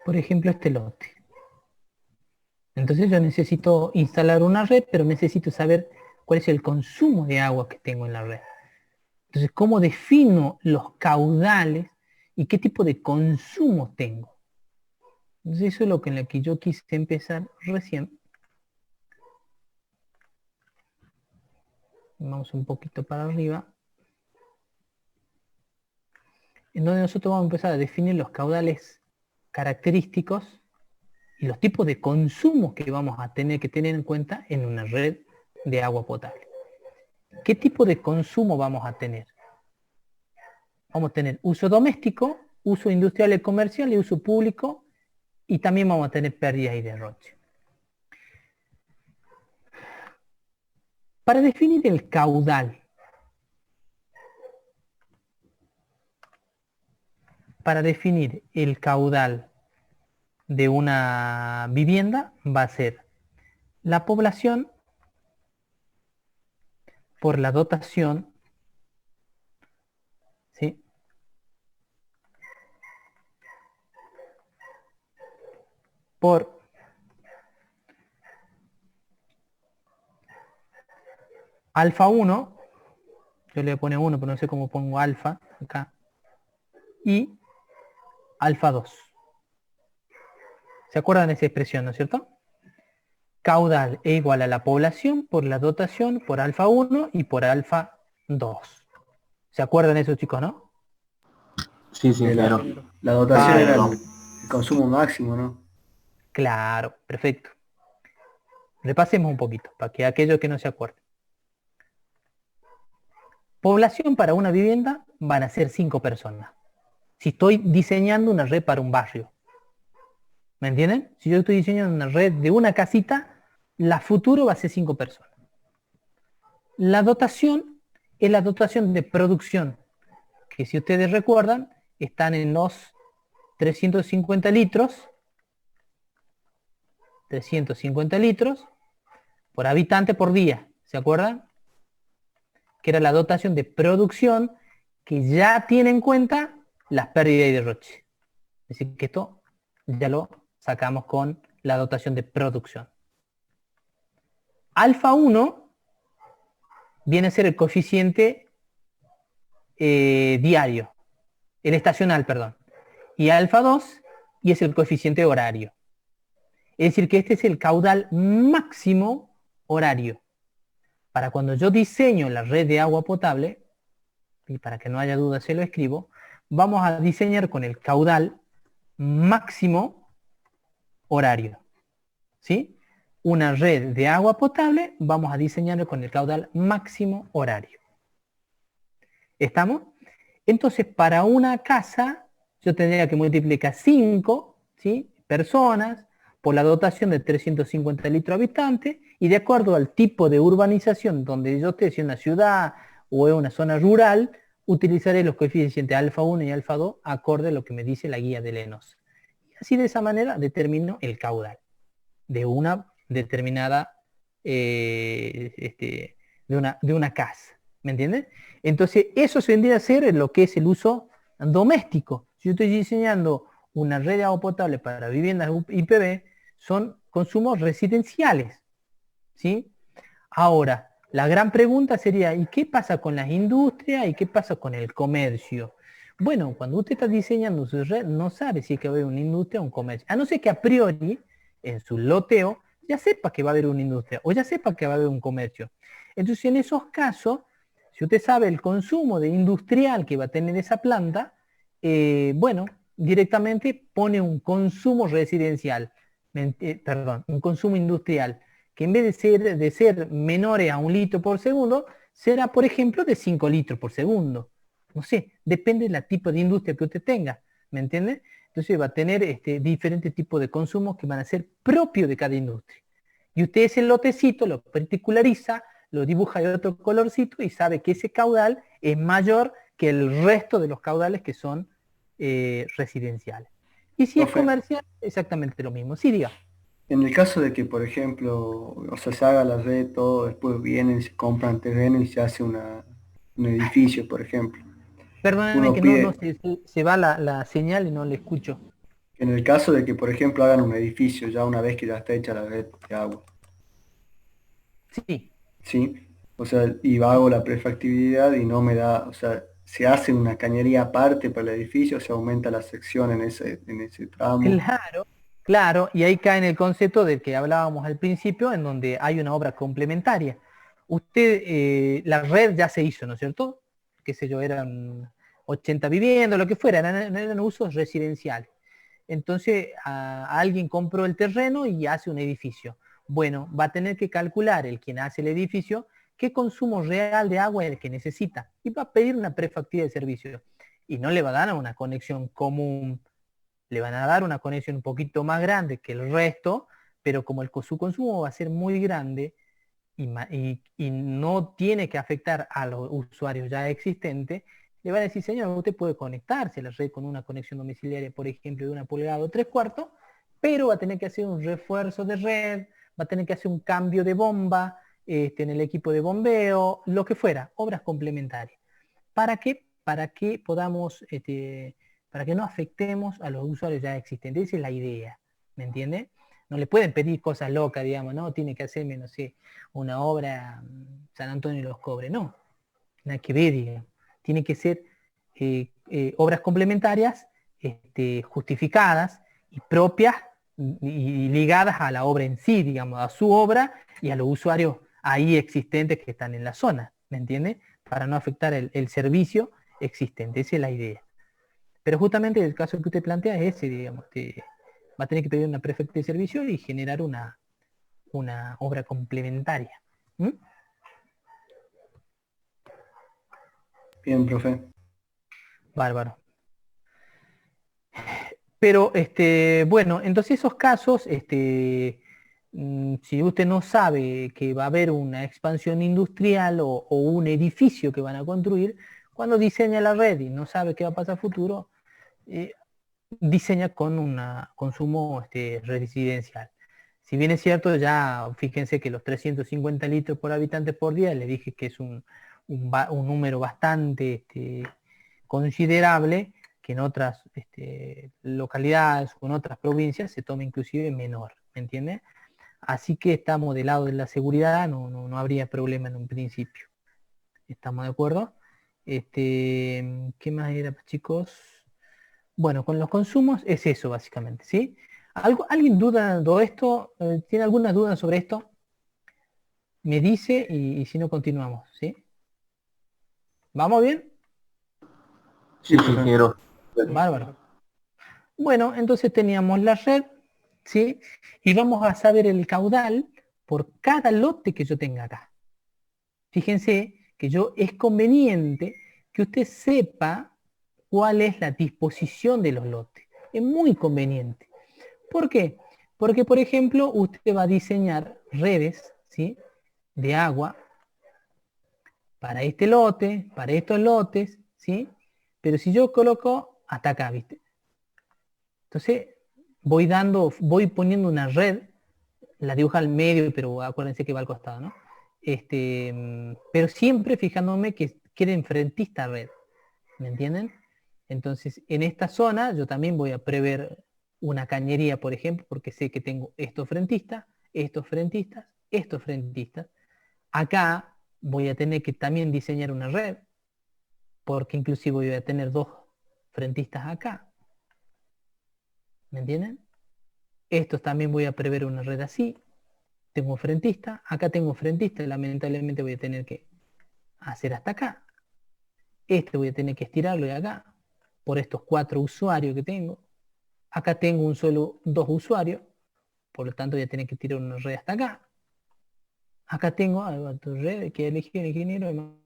Por ejemplo, este lote. Entonces yo necesito instalar una red, pero necesito saber cuál es el consumo de agua que tengo en la red. Entonces, ¿cómo defino los caudales y qué tipo de consumo tengo? Entonces, eso es lo que en lo que yo quise empezar recién. Vamos un poquito para arriba. En donde nosotros vamos a empezar a definir los caudales característicos y los tipos de consumo que vamos a tener que tener en cuenta en una red de agua potable. ¿Qué tipo de consumo vamos a tener? Vamos a tener uso doméstico, uso industrial y comercial y uso público, y también vamos a tener pérdidas y derroche. Para definir el caudal para definir el caudal de una vivienda va a ser la población por la dotación, ¿sí? Por alfa 1, yo le voy a poner 1, pero no sé cómo pongo alfa acá, y alfa 2. ¿Se acuerdan de esa expresión, no es cierto? Caudal es igual a la población por la dotación por alfa 1 y por alfa 2. ¿Se acuerdan de eso, chicos, no? Sí, sí, La, claro. la dotación era no. el consumo máximo, ¿no? Claro, perfecto. Repasemos un poquito, para que aquellos que no se acuerden. Población para una vivienda van a ser 5 personas. Si estoy diseñando una red para un barrio. ¿Me entienden? Si yo estoy diseñando una red de una casita, la futuro va a ser 5 personas. La dotación es la dotación de producción, que si ustedes recuerdan, están en los 350 litros, 350 litros por habitante por día. ¿Se acuerdan? Que era la dotación de producción que ya tiene en cuenta las pérdidas y derroche. Es decir, que esto ya lo sacamos con la dotación de producción. Alfa 1 viene a ser el coeficiente diario, el estacional, perdón. Y alfa 2 y es el coeficiente horario. Es decir, que este es el caudal máximo horario. Para cuando yo diseño la red de agua potable, y para que no haya duda se lo escribo, vamos a diseñar con el caudal máximo horario. ¿Sí? Una red de agua potable vamos a diseñar con el caudal máximo horario. ¿Estamos? Entonces, para una casa, yo tendría que multiplicar 5, ¿sí?, personas por la dotación de 350 litros habitantes, y de acuerdo al tipo de urbanización donde yo esté, si es una ciudad o es una zona rural, utilizaré los coeficientes alfa 1 y alfa 2 acorde a lo que me dice la guía de Lenos. Y así de esa manera determino el caudal de una determinada, de una casa. ¿Me entiendes? Entonces, eso se vendría a ser lo que es el uso doméstico. Si yo estoy diseñando una red de agua potable para viviendas IPv, son consumos residenciales. ¿Sí? Ahora, la gran pregunta sería, ¿y qué pasa con las industrias y qué pasa con el comercio? Bueno, cuando usted está diseñando su red, no sabe si es que va a haber una industria o un comercio. A no ser que a priori, en su loteo, ya sepa que va a haber una industria o ya sepa que va a haber un comercio. Entonces, en esos casos, si usted sabe el consumo de industrial que va a tener esa planta, bueno, directamente pone un consumo residencial, perdón, un consumo industrial, que en vez de ser menores a 1 litro por segundo, será, por ejemplo, de 5 litros por segundo. No sé, depende del tipo de industria que usted tenga, ¿me entiende? Entonces va a tener diferentes tipos de consumos que van a ser propios de cada industria. Y usted ese lotecito lo particulariza, lo dibuja de otro colorcito y sabe que ese caudal es mayor que el resto de los caudales que son residenciales. Y si es Profe, comercial, exactamente lo mismo. Sí, diga. en el caso de que, por ejemplo, o sea, se haga la red, todo, después vienen, se compran terreno y se hace un edificio, por ejemplo. Perdóname Uno que no pide, se va la señal y no le escucho. en el caso de que, por ejemplo, hagan un edificio ya una vez que ya está hecha la red de agua, Sí. ¿sí? O sea, y hago la prefactibilidad y no me da, o sea, se hace una cañería aparte para el edificio, se aumenta la sección en ese tramo. Claro, claro, y ahí cae en el concepto del que hablábamos al principio, en donde hay una obra complementaria. Usted, la red ya se hizo, ¿no es cierto? Qué sé yo, eran 80 viviendas, lo que fuera, eran usos residenciales. Entonces, alguien compró el terreno y hace un edificio. Bueno, va a tener que calcular el quien hace el edificio qué consumo real de agua es el que necesita y va a pedir una prefactura de servicio. Y no le va a dar una conexión común, le van a dar una conexión un poquito más grande que el resto, pero como su consumo va a ser muy grande y no tiene que afectar a los usuarios ya existentes, le va a decir, señor, usted puede conectarse a la red con una conexión domiciliaria, por ejemplo, de 1 pulgada o 3/4, pero va a tener que hacer un refuerzo de red, va a tener que hacer un cambio de bomba en el equipo de bombeo, lo que fuera, obras complementarias. ¿Para qué? Para que podamos, para que no afectemos a los usuarios ya existentes. Esa es la idea, ¿me entiende? No le pueden pedir cosas locas, digamos, ¿no? Tiene que hacerme, no sé, una obra San Antonio de los Cobres, no. Nada que ver, digamos. Tiene que ser obras complementarias, justificadas y propias y ligadas a la obra en sí, digamos, a su obra y a los usuarios ahí existentes que están en la zona, ¿me entiende? Para no afectar el servicio existente, esa es la idea. Pero justamente el caso que usted plantea es ese, digamos, que va a tener que pedir una prefecta de servicio y generar una obra complementaria. ¿Mm? Bien, profe. Bárbaro. Pero, bueno, entonces esos casos, si usted no sabe que va a haber una expansión industrial o un edificio que van a construir, cuando diseña la red y no sabe qué va a pasar a futuro, diseña con un consumo residencial. Si bien es cierto, ya fíjense que los 350 litros por habitante por día, le dije que es un número bastante considerable, que en otras localidades o en otras provincias se toma inclusive menor, ¿me entiende? Así que estamos del lado de la seguridad, no habría problema en un principio. ¿Estamos de acuerdo? ¿Qué más era, chicos? Bueno, con los consumos es eso básicamente, ¿sí? ¿Alguien duda de esto? ¿Tiene alguna duda sobre esto? Me dice y si no continuamos, ¿sí? ¿Vamos bien? Sí, sí, ingeniero. Bárbaro. Bueno, entonces teníamos la red, ¿sí? Y vamos a saber el caudal por cada lote que yo tenga acá. Fíjense que es conveniente que usted sepa cuál es la disposición de los lotes. Es muy conveniente. ¿Por qué? Porque, por ejemplo, usted va a diseñar redes, ¿sí?, de agua para este lote, para estos lotes, ¿sí? Pero si yo coloco hasta acá, ¿viste? Entonces voy poniendo una red, la dibuja al medio, pero acuérdense que va al costado, ¿no? Pero siempre fijándome que quede enfrentista red, ¿me entienden? Entonces, en esta zona yo también voy a prever una cañería, por ejemplo, porque sé que tengo estos frentistas, estos frentistas, estos frentistas. Acá voy a tener que también diseñar una red, porque inclusive voy a tener 2 frentistas acá. ¿Me entienden? Estos también voy a prever una red así. Tengo frentista, acá tengo frentista, lamentablemente voy a tener que hacer hasta acá. Este voy a tener que estirarlo de acá, por estos 4 usuarios que tengo. Acá tengo 2 usuarios, por lo tanto voy a tener que tirar una red hasta acá. Acá tengo red que elegí el ingeniero.